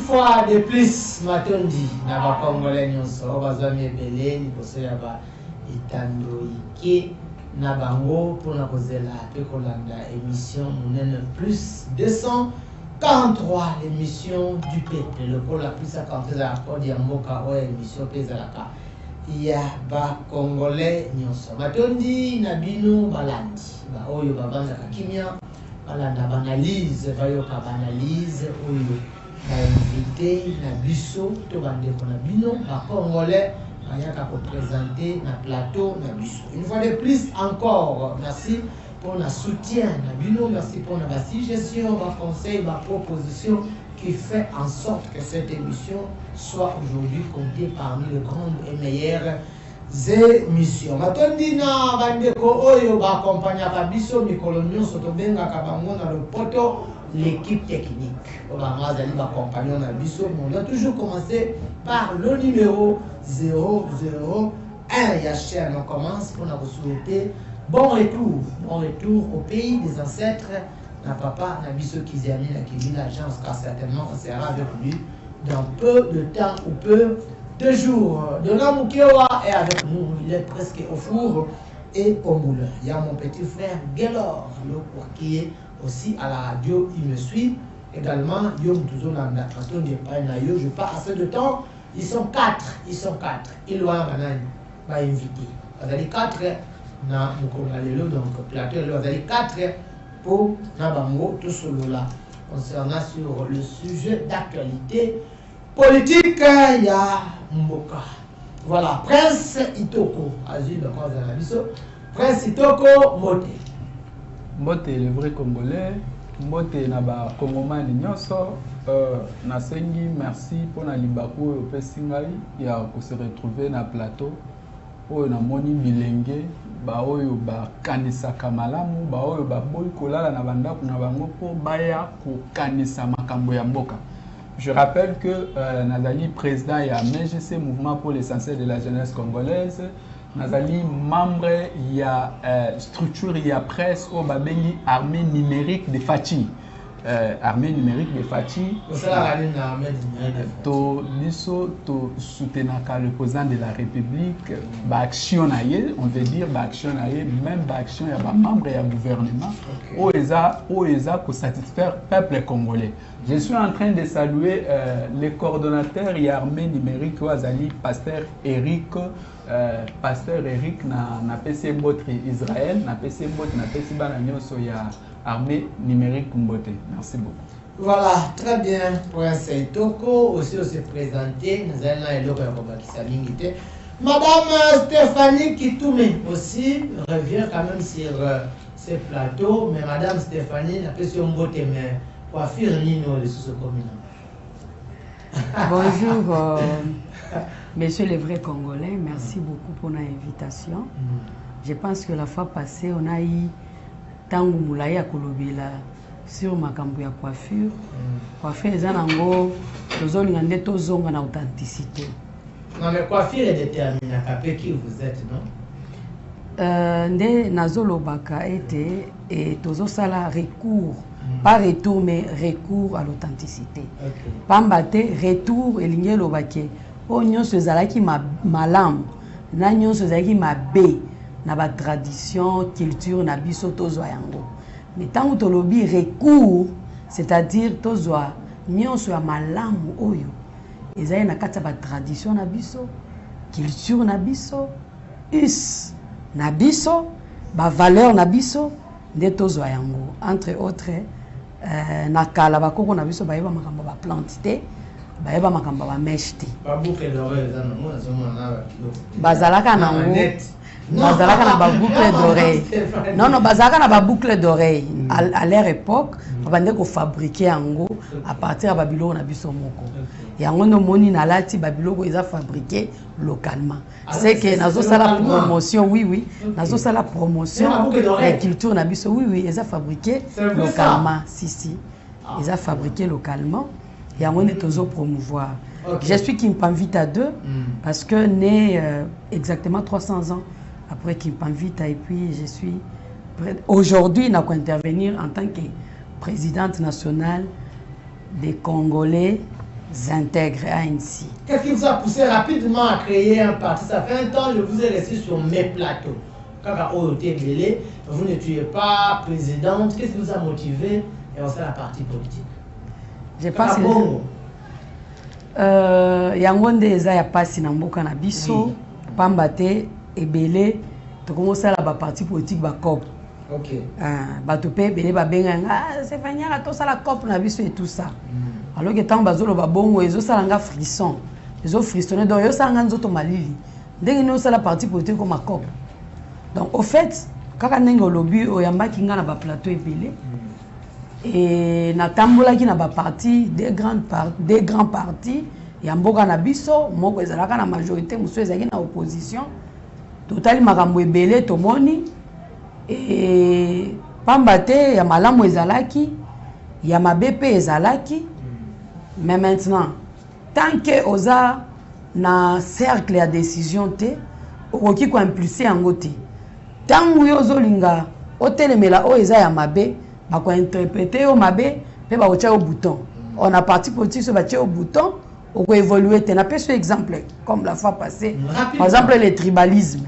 fois de plus, Matondi, na ba Congolais nyonso, bazami ebele, ni boso ya ba itando ike, na bango, pour na kozela, pe kolanda émission, monene plus 243, l'émission du peuple, le pôle la plus à canter la corde yamboka, ou émission pezalaka. Il y a ba Congolais nyonso. Matondi, na bino, balandi, ba oyo babanda kakimia, balanda banalise, bayoka banalise, oyo, na invité, na biso, to bandeko na bino, ba Congolais, ayaka présenter na plateau, na biso. Une fois de plus, encore, merci pour le soutien, na bino, merci pour la suggestion, ba conseil, ba proposition, qui fait en sorte que cette émission soit aujourd'hui comptée parmi les grandes et meilleures émissions. Matondi na bandeko oyo ba accompagnaka biso mikolo nyonso tobengaka bango na lopoto l'équipe technique. On va toujours commencer par le numéro 001. Yachel, on commence pour nous souhaiter bon retour au pays des ancêtres. Na papa, na biso Kiziani, na Kimi l'agence, car certainement on sera avec lui dans peu de temps ou peu de jours. Dona Mukewa est avec nous, il est presque au four et au moulin. Il y a mon petit frère Gelor, qui est aussi à la radio, il me suit. Également, Yom Tuzolanda, je pas assez de temps. Ils sont quatre. Ils vont inviter. Vous avez 4 na Mukongalelo, donc plateau, vous avez 4 pour Nabango, tout solo là. Concernant sur le sujet d'actualité politique, il y a Mboka. Voilà, Prince Itoko, Azul de Kwazanabiso, Prince Itoko Mote. Mote, le vrai Congolais, Mote Naba Kongomani Nyonso, Nasengi, merci pour la Libakou et au Pessingai, il y a se retrouver dans le plateau. Oyo na moni bilenge ba oyo ba kanisa kamalamu ba oyo ba boy kolala na bandako na bango po baya ko kanisa makambo ya mboka. Je rappelle que Nazali président ya MGC Mouvement pour l'essentiel de la jeunesse congolaise, Nazali membre ya structure ya presse au babengi armée numérique de Fati. Armée numérique de Fati. To biso to soutenaka le président de la République ba action naie, on veut dire ba action naie, même ba action ya ba membre ya gouvernement o eza ko satisfaire peuple congolais. Je suis en train de saluer les coordonnateurs ya armée numérique Wazali pasteur Eric na PC Mbotre Israël, na PC Mbotre na PC bana nyonso ya armée numérique Mbote. Merci beaucoup. Voilà, très bien. Prince Itoko aussi se présenter. Nous allons Madame Stéphanie Kitoumé aussi revient quand même sur ce plateau. Mais Madame Stéphanie n'a pas sur Mbote, mais coiffure Nino de sous commune. Bonjour, Monsieur le vrai Congolais. Merci beaucoup pour l'invitation. Je pense que la fois passée, on a eu Tangu Moulaya Kolobela sur makambo ya coiffure. Coiffure eza nango tozolinga nde tozonga na authenticité. Non mais coiffure est déterminée après qui vous êtes, non? Nde nazolobaka ete et tozosala recours, pas retour mais recours à l'authenticité. Pamba te retour elingi elobake o nyonso ezalaki malamu na nyonso ezalaki mabe na ba tradition culture na biso tozwa yango. Mais tant que tolobi recours, c'est-à-dire tozwa nyonso ya malamu oyo ezali na kati ba tradition na biso, culture na biso, us na biso, ba valeur na biso nde tozwa yango. Entre autres na kala bakoko na biso bayeba makambo ba plante te, bayeba makambo ba mèche te. Ba boucle d'oreille za nango nazomona bazalaka nango. Bazalaka na ba boucle d'oreille. Non, bazalaka na ba boucle d'oreille. À leur époque, on va ko fabriquer yango à partir de Babylone na biso moko. Yango no moni na lati Babylone ils a fabriqué localement. C'est que nazo sala promotion, oui, nazo sala promotion la culture na biso, oui, ils a fabriqué localement. Si, ils a fabriqué localement. Yango ne tozo promouvoir. Je suis Kimpamvita 2 parce que né exactement 300 ans après Kimpamvita, et puis je suis aujourd'hui n'a qu'à intervenir en tant que présidente nationale des Congolais intègrent ANC. Qu'est-ce qui vous a poussé rapidement à créer un parti? Ça fait un temps, je vous ai resté sur mes plateaux. Quand vous ne tuez pas présidente. Qu'est-ce qui vous a motivé et on sait la partie politique? Je pense que yangonde eza ya pasi na mboka na biso pamba te ebele to commence la parti politique ba COP. OK. Bato pe ebele ba benga c'est fanyaka to sala COP na biso et tout ça. Alors que tant bazolo ba bongo ezo sala nga frisson. Ezo frissonner donc yo sala nga nzoto malili. Ndenge no sala parti politique comme COP. Donc au fait kaka ndenge olobi oyambaki nga na ba plateau ebele. Et natambolaki na ba parti des grands partis ya mboka na biso moko ezalaka na majorité muso ezalaki na opposition totali makambo ebele tomoni et pamba te ya malamu ezalaki ya mabe pe ezalaki mais maintenant tant que oza na cercle ya décision te okoki ko impulser yango te tangu yo zolinga otelemela o eza ya mabe ba ko interpréter au mabe pe ba ocha au bouton on a parti politique so ba tia au bouton on peut évoluer te na pese exemple comme la fois passée par exemple le tribalisme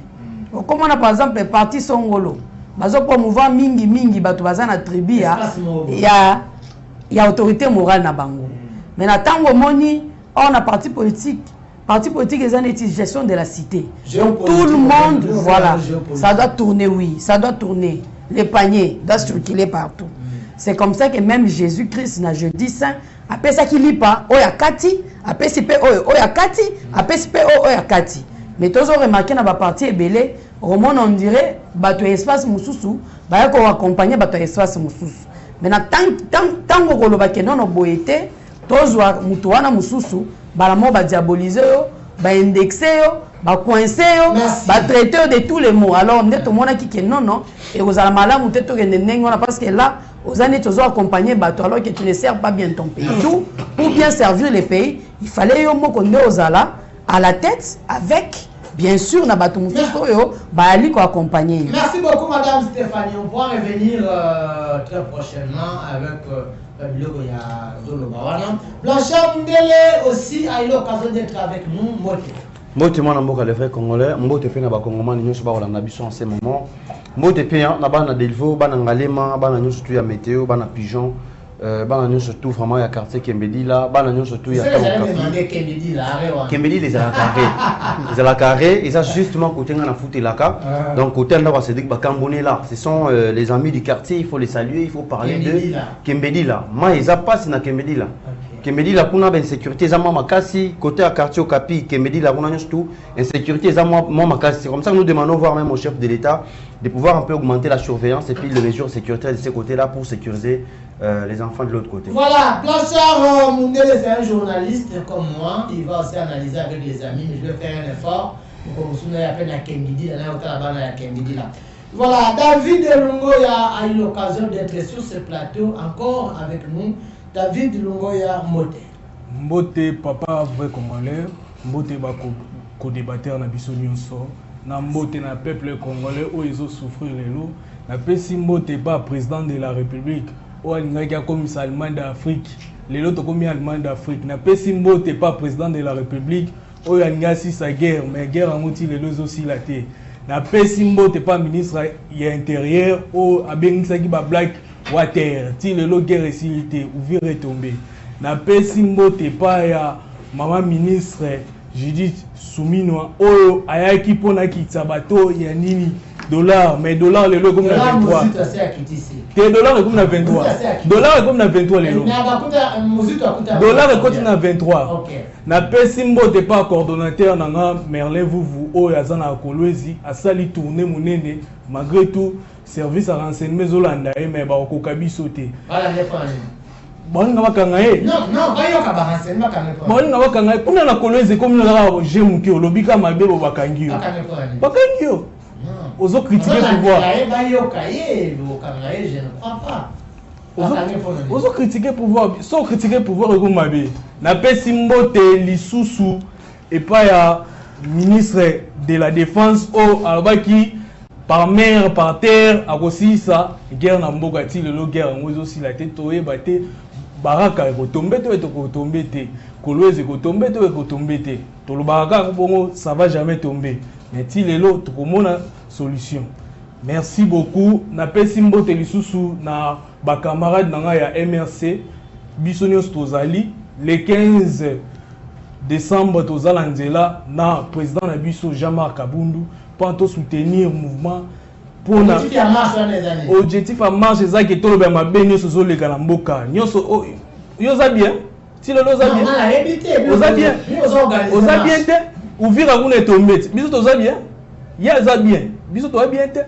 comme on a par exemple parti songolo bazo promouvoir mingi bato bazana tribu ya autorité morale na bango mais na tango moni on a parti politique les années gestion de la cité donc tout le monde voilà ça doit tourner ça doit tourner. Les paniers doivent circuler partout. C'est comme ça que même Jésus-Christ, na jeudi saint, après ça qui lit pas, oyakati, après c'est oyakati, après c'est oyakati. Mais tous ont remarqué dans la partie ebele, au monde on dirait bato espace mususu, ba ko accompagner bato espace mususu. Maintenant tant ko loba ke non boyete, tous wa mutu wana mususu, ba la mo ba diaboliser yo, ba indexer yo, ba coincer yo, ba traiter de tous les mots. Alors on est tout le monde qui non et vous allez mal ou peut-être que parce que là aux années tu dois accompagner bateau alors que tu ne sers pas bien ton pays. Tout pour bien servir les pays, il fallait yo mo konde ozala à la tête avec bien sûr na bateau mususu yo ba ali ko accompagner. Merci beaucoup madame Stéphanie. On pourra revenir très prochainement avec Biloko ya Zolo Bawana. Blanchard Mundele aussi a eu l'occasion d'être avec nous. Mbote mwana mboka les vrais congolais, mbote pe na ba congomani nyonso ba kolanda biso en ce moment. Mbote pe na bana delvo, bana ngalema, bana nyonso tu ya météo, bana pigeon, bana nyonso tu vraiment ya quartier Kembedi là, bana nyonso tu ya Kembedi les à la carré. Les à la carré et ça justement côté na fouté la ka. Donc côté là va se dire ba Cambonais là, ce sont les amis du quartier, il faut les saluer, il faut parler de Kembedi là. Moi ils a pas na Kembedi là. Kembedi la kuna ben sécurité za moi makasi côté à quartier au Capi Kembedi la kuna tout insécurité za moi makasi. C'est comme ça que nous demandons voir même au chef de l'État de pouvoir un peu augmenter la surveillance et puis les mesures sécuritaires de ce côté-là pour sécuriser les enfants de l'autre côté. Voilà, Blanchard Mundele c'est un journaliste comme moi, il va aussi analyser avec les amis, mais je vais faire un effort pour qu'on se à peine à Kembedi, à Kembedi là. Voilà, David Lungoya a eu l'occasion d'être sur ce plateau encore avec nous. David Lungoya Mbote. Mbote papa vrai congolais, Mbote ba co-débatteur na biso nyonso, na Mbote na peuple congolais o izo souffrir lelo, na pesi Mbote pas président de la République, o alingaki comme Allemagne d'Afrique, lelo to comme Allemagne d'Afrique, na pesi Mbote pas président de la République, o alingaki sa guerre, mais guerre en moti lelo aussi la té. Na pesi Mbote pas ministre ya intérieur, o abengisaki ba black water, ti lelo guerre silité ouvrir et tomber. Na pesi Mbote pa ya maman ministre Judith Suminwa oyo ayaki pona kitsa bato ya nini dollar mais dollar lelo comme na 23. Te dollar comme na 23. Dollar comme na 23 lelo. Dollar comme na 23. Na pesi Mbote pa coordonnateur nanga Merlin Vuvu oyo azana Kolwezi asali tourner munene malgré tout service à renseignement zolanda mais ba okokabi sauter. Voilà les fans. Bon nga bakanga e. Non, ba yo ka ba renseignement kana ko. Bon nga bakanga e. Kuna na Kolwezi comme na jemu ki olobika mabebo bakangio. Bakangio. Non. Ozo critiquer pouvoir. Ba yo ka ye, bakanga e, je ne crois pas. Ozo critiquer pouvoir, so critiquer pouvoir ko mabe. Na pesi Mbote lisusu et pas ya ministre de la défense au albaki par mer, par terre, à aussi ça, guerre na mboka ti le guerre en aussi la tête toé baté baraka ekotombe to ekotombe te, Kolwezi ekotombe to ekotombe te. To le baraka bongo ça va jamais tomber. Mais ti lelo to komona solution. Merci beaucoup. Na pesi mbote lisusu na ba camarade nanga ya MRC Bisonios Tozali le 15 décembre tozala nzela na président na biso Jean-Marc Abundu pour soutenir mouvement pour na objectif à marche ezaki tolo ba mabeni sozo le kana mboka nyoso yoza bien ti lelo za bien oza bien oza bien te ouvira kuna tombete biso toza bien ya za bien biso toza bien te.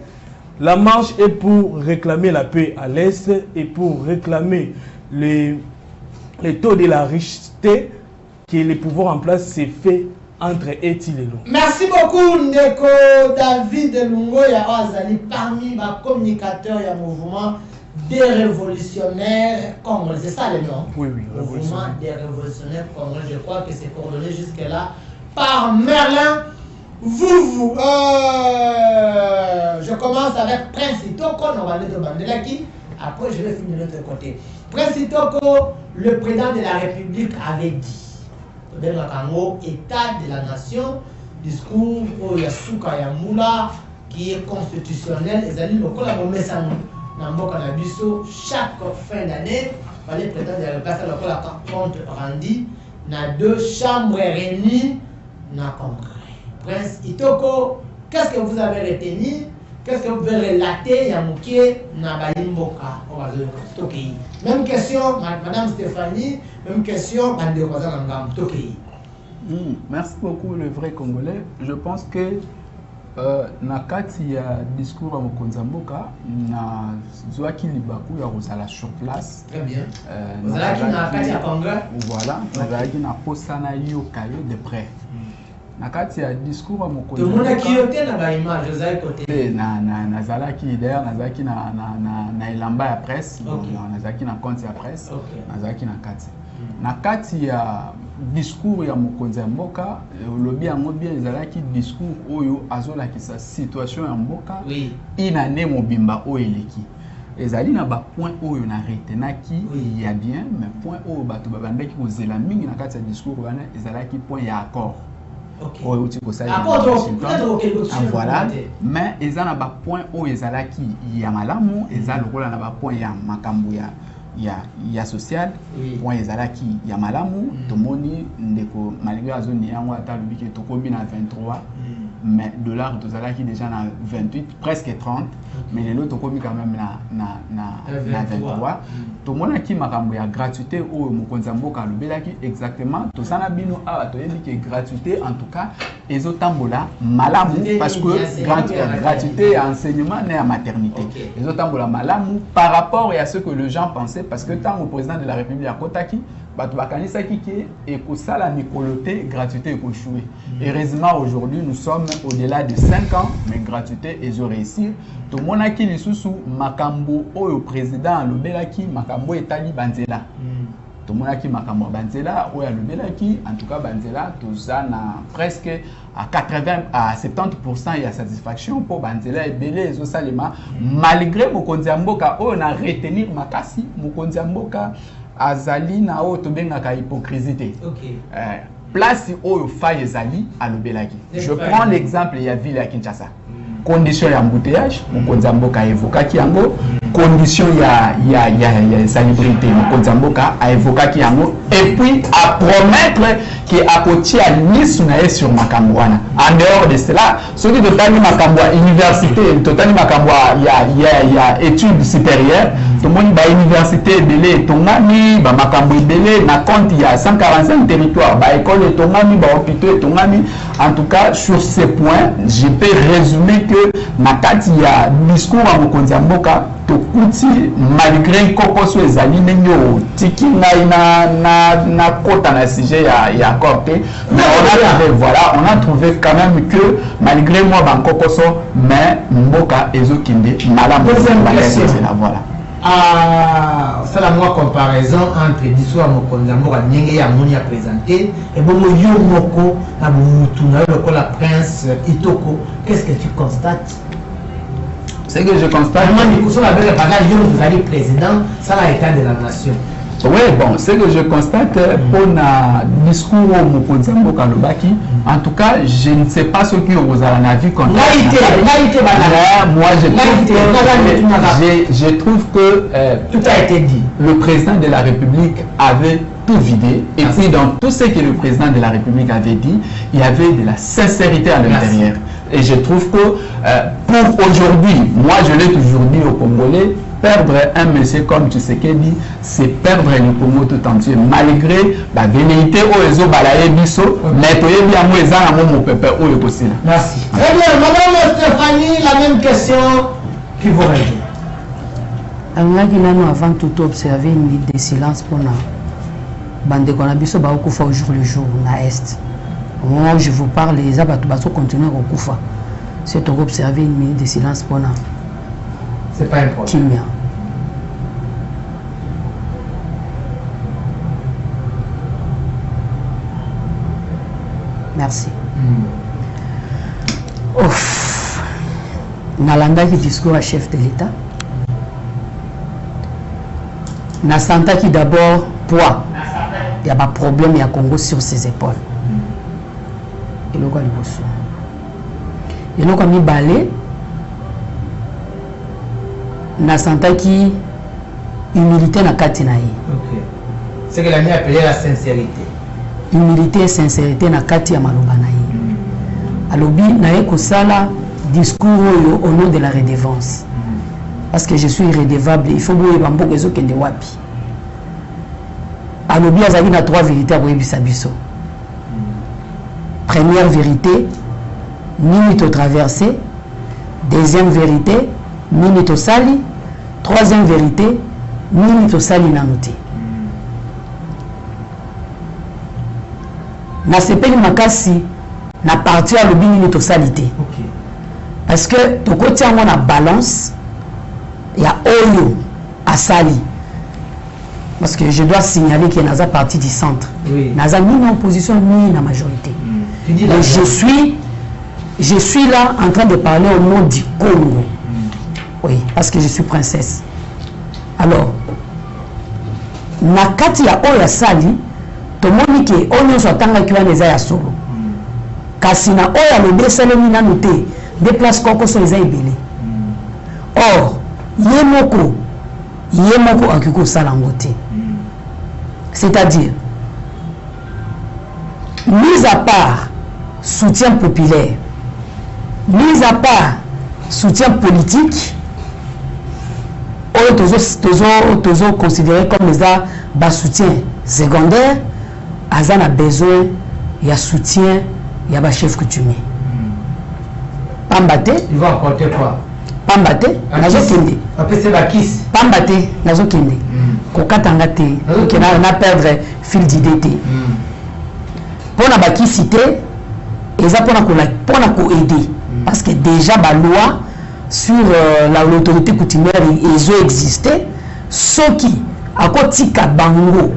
La marche est pour réclamer la paix à l'Est et pour réclamer les taux de la richesse que le pouvoir en place s'est fait entre Eti et nous. Merci beaucoup, Ndeko David Lungoya Azali, parmi les communicateurs et mouvement des révolutionnaires congolais. C'est ça le nom? Oui, oui. Mouvement des révolutionnaires congolais. Je crois que c'est coordonné jusque-là par Merlin. Je commence avec Prince Itoko, on va aller de Bandelaki. Après, je vais finir de l'autre côté. Prince Itoko, le président de la République avait dit, État de la nation, discours au Yasuka Yamula, qui est constitutionnel, et Zali Lokola Momesano, Namboka Nabiso, chaque fin d'année, le président de la République, Lokola compte rendu, na 2 chambres réunies, na congrès. Prince Itoko, qu'est-ce que vous avez retenu? Qu'est-ce que vous pouvez relater Yamouké Nabayimboka? Même question, Madame Stéphanie, même question, merci beaucoup, le vrai Congolais. Je pense que nakati ya discours à Mokonzamboka, na Zoaki Libaku ya Rosala sur place. Très bien. Zalaki na kati ya congrès. Voilà, Zalaki na posana yo kayo de près. Nakati ya discours à Mokonzamboka. Tout le monde a quitté na ba image Zalaki côté. Na Zalaki d'ailleurs na Zalaki na elamba ya presse, na Zalaki na compte ya presse, na Zalaki na kati. Nakati ya discours ya Mokonzi ya mboka lobi yango bien ezalaki discours oyo azolakisa situation ya mboka inane mobimba oyo eleki ezali na ba point oyo na retenaki ya bien mais point oyo bato babandaki kozela mingi na kati ya discours wana ezalaki point ya accord oyo uti kosala voilà mais eza na ba point oyo ezalaki ya malamu eza lokola na ba point ya makambo ya social point ezalaki ya malamu tomoni ndeko malgré azoni yango ata lobiki tokobi na 23 mais dollar tozalaki déjà na 28 presque 30 mais les autres tokobi quand même na 23 tomonaki makambo ya gratuité oyo Mokonzi mboka lobelaki exactement tosana bino awa toyebi que gratuité en tout cas ezotambola malamu parce que gratuité ya enseignement et à maternité ezotambola malamu par rapport à ce que les gens pensaient parce que tant au président de la République à Kotaki bato bakanisaki ke ekosala mikoloté gratuité ekochoué. Heureusement aujourd'hui nous sommes au-delà de 5 ans mais gratuité ezo réussir to monaki lisusu makambo oyo président lobelaki makambo etali banzela to monaki makambo banzela oyo lobelaki en tout cas banzela tozana presque à 80 à 70% il y a satisfaction pour banzela ebele ezo salema malgré Mokonzi mboka oyo na retenir makasi Mokonzi mboka azali na oyo tobengaka hypocrisie. Place oyo faille ezali alobelaki. Je prends l'exemple ya ville ya Kinshasa. Condition ya embouteillage, Mokonzi mboka evokaki yango, condition ya salubrité, Mokonzi mboka a évokaki yango et puis à promettre que akotia lisu na sur makambo wana. En dehors de cela, soki totali makambo ya université, totali makambo ya études supérieures, tomoni ba université ebele tongami ba makambo ebele na compte ya 145 territoires, ba école tongami, ba hôpitaux tongami. En tout cas sur ces points, je peux résumer que nakati ya discours à Mokonzi mboka tokuti malgré kokoso ezali nenyo tiki ngai na kota na sujet ya accord mais on a trouvé quand même que malgré moi bankokoso mais mboka ezokinde malamu voilà. C'est la moi comparaison entre discours à Mokonzi mboka nyenge ya moni a présenté et bon yo moko na mutu na le la Prince Itoko. Qu'est-ce que tu constates? Ce que je constate, vous allez président, ça l'état de la nation. Oui, bon, ce que je constate pour le discours au Mokonzambo Kalobaki, en tout cas, je ne sais pas ce qui vous a vu quand moi, je trouve que tout a été dit. Le président de la République avait tout vidé. Et puis, dans tout ce que le président de la République avait dit, il y avait de la sincérité à l'intérieur. Et je trouve que pour aujourd'hui, moi je l'ai toujours dit aux Congolais, perdre un monsieur comme Tshisekedi, c'est perdre le Congo tout entier. Malgré la velléité aux Obalaye Bisso, mais il y a mon peuple où est possible. Merci. Très bien, Madame Stéphanie, la même question qui vous répond. Avant tout observer une minute de silence pour nous. Bande qu'on a biso ba okufa au jour le jour na est. Au moment où je vous parle, les abattus baso continuer à okufa. C'est pour observer une minute de silence pour nous. C'est pas important. Merci. Ouf. Nalanda qui discours à chef de l'État. Nasanta qui d'abord poids. Il y a pas de problème, il y a Congo sur ses épaules. Et le quoi il y a mis balai. Nasanta qui humilité na katina yi. Ok. C'est que l'ami appelé la sincérité. Humilité et sincérité na kati ya maloba na yi. Alobi na ye kosala discours au nom de la redevance. Parce que je suis irrédevable, il faut boye bamboka ezokende wapi. Alobi azali na trois vérités à boyebisa biso. Première vérité, nini to traversé. Deuxième vérité, nini to sali. Troisième vérité, nini to sali nanuti. Na sepeli makasi na parti à lobi nini to salite. Ok. Parce que to côté on a balance, il y a oyo à sali. Parce que je dois signaler qu'il y a une partie du centre. Oui. Naza ni en opposition ni en majorité. Donc je suis là en train de parler au nom du Congo. Oui, parce que je suis princesse. Alors, nakati ya oya sali, tomoni ke onyo sotanga kiwa neza ya solo. Kasi na oya lobe salemi na noté, déplace koko so eza ebele. Or, yemoko akiko salangote. C'est-à-dire, mis à part soutien populaire, mis à part soutien politique, toujours considéré comme les soutien secondaire, Azan a besoin de soutien, il y a un chef coutumier. Pambate. Il va apporter quoi? Pambate, nazo kende. Après c'est la kiss. Pambate, nazo kende. Kokatanga te, qui n'a perdre fil d'idée. Pour na baki cité, et ça pour na aider. Parce que déjà la loi sur l'autorité coutumière ils ont existé. Ceux qui à côté ka bango,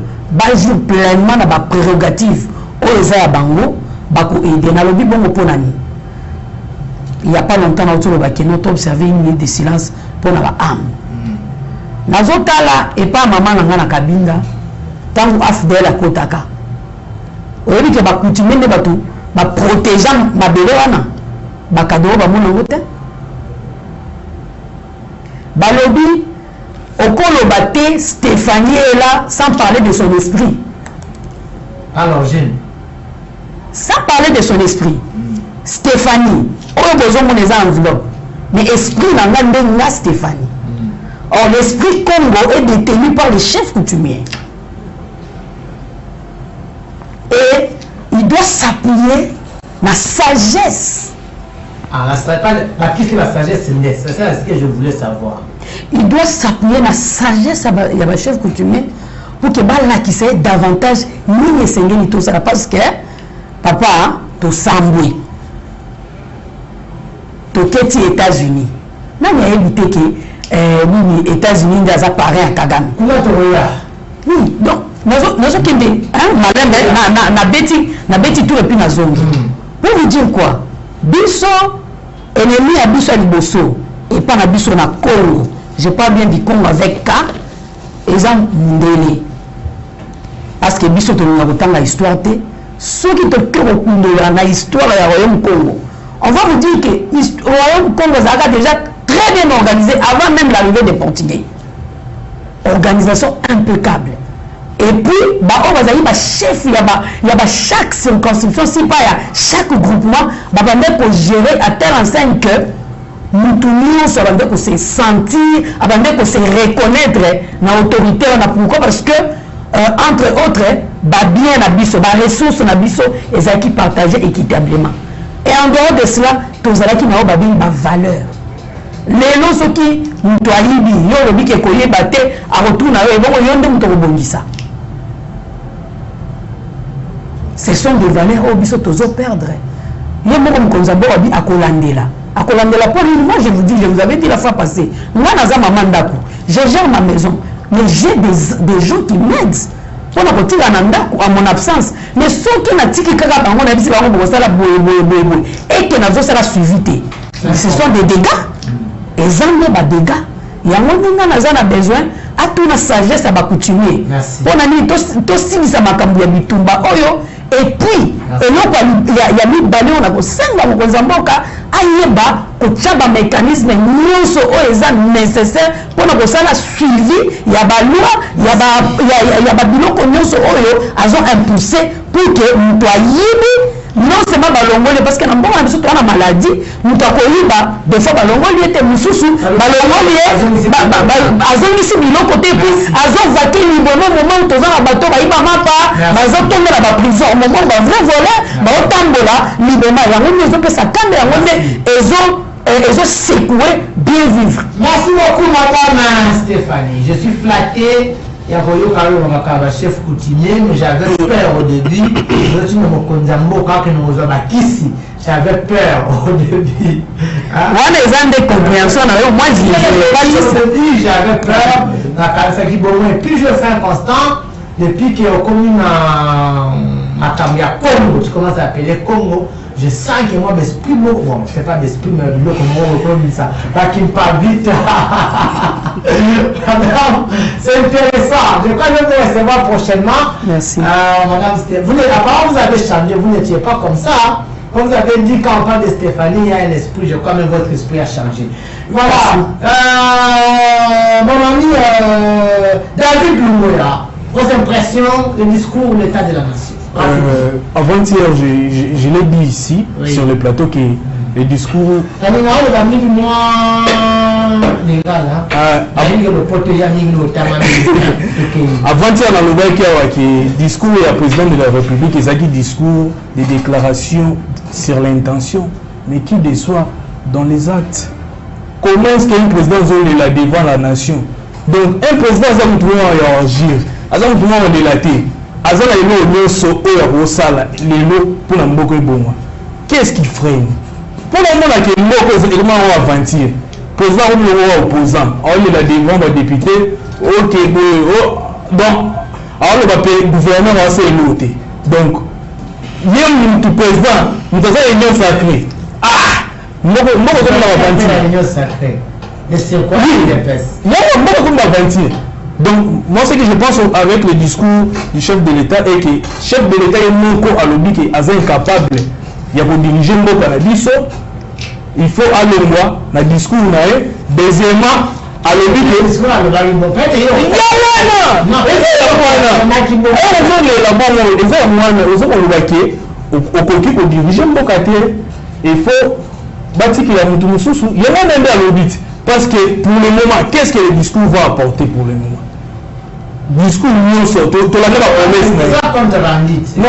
jouent pleinement na ba prérogative au eza bango, ba ko aider na lobi bongo ponani. Il n'y a pas longtemps na autour de notre observé une minute de silence pour la âme. Nazotala et pas maman na kabinda tant afdel à kotaka. Oyebi ke ba coutumier ne batu ba protégeant ma bébé wana ba kado ba mona ngote. Balobi okolo baté Stéphanie est là sans parler de son esprit. Alors jeune. Sans parler de son esprit. Stéphanie, on a besoin de enveloppe. Mais esprit n'a pas Stéphanie. Or, l'esprit Congo est détenu par les chefs coutumiers. Et il doit s'appuyer dans la sagesse. Ah, la sagesse, c'est ça ce que je voulais savoir. Il doit s'appuyer dans la sagesse il y a des chefs coutumiers pour que là qui soit davantage ni les tout ça parce que papa to samboué. Toketi États-Unis. Nani a évité que les États-Unis n'ont pas à Kagame. Oui, donc, nous sommes na beti tout le pays na zone. Pour vous dire quoi? Biso, ennemi à biso à Liboso, et pas na biso na Congo. Je parle bien du Congo avec K, exemple Ndele. parce que biso tolonga kotanga histoire te soki tokeko kundola na histoire ya Royaume Congo. On va vous dire que le Royaume Congo a déjà très bien organisé avant même l'arrivée des Portugais. Organisation impeccable. Et puis, on va chef, il y a chaque circonscription, si pas chaque groupement, pour gérer à telle enseigne que nous tous nous se sentir, pour se reconnaître dans l'autorité. Pourquoi? Parce que, entre autres, bien nabiso, ressources nabiso, ils ont partagé équitablement. Et en dehors de cela, tous ceux qui n'ont pas de valeur. Les gens qui nous ont dit ce sont des valeurs où ils ont perdre. Moi, je vous dis, je vous avais dit la fois passée, moi, je gère ma maison, mais j'ai des gens qui m'aident. On a retiré à mon absence. Mais ceux qui n'ont pas dit et que nous avons suivi, ce sont des dégâts. Et ça, des dégâts. Il y a un besoin à toute la sagesse à continuer. On a mis tout ça et puis, il y a mis balé, on a 5 ans, mécanisme nécessaire pour nous suivi. Il y a des lois, il y a des bilans qui ont impulsé pour que nous non seulement balongole parce que na mbongo biso tona maladie mutu akoyiba des fois balongole était mususu balongole azongisi biloko te puis azovaki libono moment toza na bato bayiba mapa bazotongela ba prison moment ba vrai voler baotambola libema yango nyo ezopesa kambe yango nde ezo secouer bien vivre. Merci beaucoup madame Stéphanie, je suis flatté. Il y a un chef coutumier, mais j'avais peur au début. J'avais peur au début. Moi, les gens de compréhension, moi, j'avais peur. Et puis je fais un constant, depuis qu'il y a commune à Congo, tu commences à appeler Congo. Je sens que moi, l'esprit, bon, je ne fais pas d'esprit, mais comment on dit ça, pas qu'il me parle vite. C'est intéressant. Je crois que je vais vous recevoir prochainement. Merci. Madame Stéphanie, apparemment, vous avez changé, vous n'étiez pas comme ça. Comme vous avez dit, quand on parle de Stéphanie, il y a un esprit, je crois que votre esprit a changé. Voilà. Mon ami David Lumboya, vos impressions, le discours, l'état de la nation. Avant-hier, je l'ai dit ici, sur le plateau, que le discours... Avant-hier, dans le discours du président de la République, il y a un discours de déclaration sur l'intention, mais qui déçoit dans les actes. Comment est-ce qu'un président est là devant la nation? Donc, un président a besoin d'agir, a besoin de délater. Qu'est-ce qui freine? Pour le moment, il y a un élément avant-hier. Le président est opposant. Il est devant le député. Ok, donc, alors le gouvernement va se loter. Donc, il y a un président, nous avons une union sacrée. Ah! Moi, je vais l'union sacrée. Et c'est quoi moi, donc, moi, ce que je pense avec le discours du chef de l'État est que le chef de l'État est non à l'objet qui est incapable de diriger le cannabis. Il faut aller voir le discours. Deuxièmement, à l'objet que. Le discours à il faut bâtir qu'il y a un sous. Il y a même à l'objet. Parce que pour le moment, qu'est-ce que le discours va apporter pour le moment? Le discours, tu l'as même promesse. Non.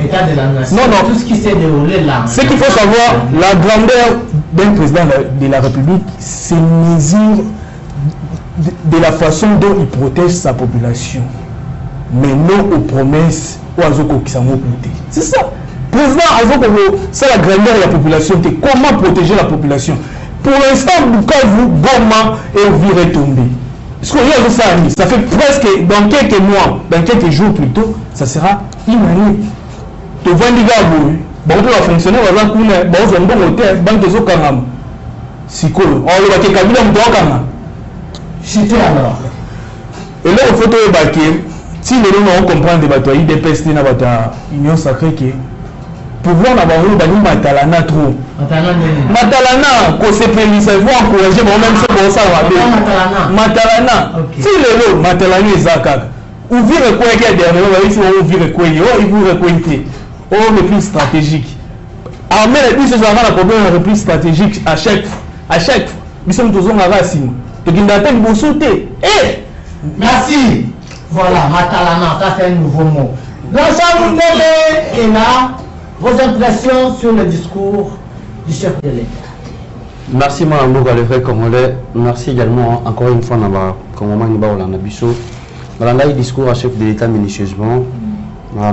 État de la nation. Non. Tout ce qui s'est déroulé là. Ce qu'il faut savoir, la grandeur d'un président de la République, c'est mesure de la façon dont il protège sa population. Mais non aux promesses ou à Zoko qui s'en vont coûter. C'est ça. Président Azoko, c'est la grandeur de la population. Comment protéger la population? Pour l'instant, Bukavu, Goma et Ouvira est tombé. Ce qu'on y a ça, ça fait presque, dans quelques mois, dans quelques jours plutôt, ça sera une année. Tu vois les gars, bon, tu vas fonctionner, on va couler, bon, on va monter, banque des eaux Kanam. C'est cool. On va faire Kabila Mdoa Kanam. Chité alors. Et là, il faut te baquer. si les gens vont comprendre des batailles IDPS na bata union sacrée que pouvoir na bango bani matalana trop matalana ko se pelisa faut encourager même si bon ça va matalana si les gens matalana ezaka ouvrir quoi que dernièrement il faut ouvrir quoi il faut reconnaître le plus stratégique armée les plus ça va la problème le plus stratégique à chaque nous sommes tous en racine et qu'il n'attend pas sauter merci. Voilà, Matalana, ça c'est un nouveau mot. Vincent Mundele est là. Vos impressions sur le discours du chef de l'État. Merci Malamboga, le vrai Congolais. Merci également encore une fois Naba Congolais Niba Olanda Bisso. Dans le discours à chef de l'État minutieusement,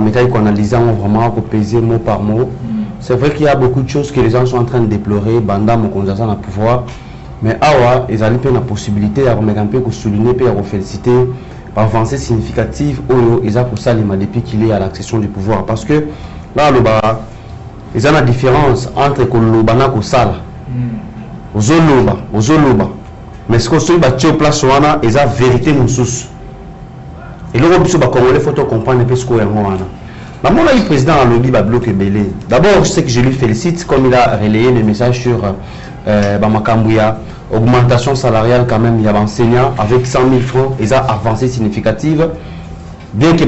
mais qu'on analyse vraiment, qu'on pèse mot par mot. C'est vrai qu'il y a beaucoup de choses que les gens sont en train de déplorer. Banda Mokonzaza na pouvoir, mais awa ils ont la possibilité de remettre un peu, de souligner, de féliciter. Avancée significative ils ont pour ça depuis qu'il est à l'accession du pouvoir parce que là ils ont la différence entre Koloba na Kosala Ozoloba mais ce que soit battu place wana ils ont vérité nous sous et le biso ba Congolais faut comprendre un peu ce qu'on a là mon avis président a lobby ba bloqué belé d'abord je sais que je lui félicite comme il a relayé le message sur Makambuya augmentation salariale quand même, il y a enseignants avec 100 000 francs, ils ont avancé significative. Bien que 100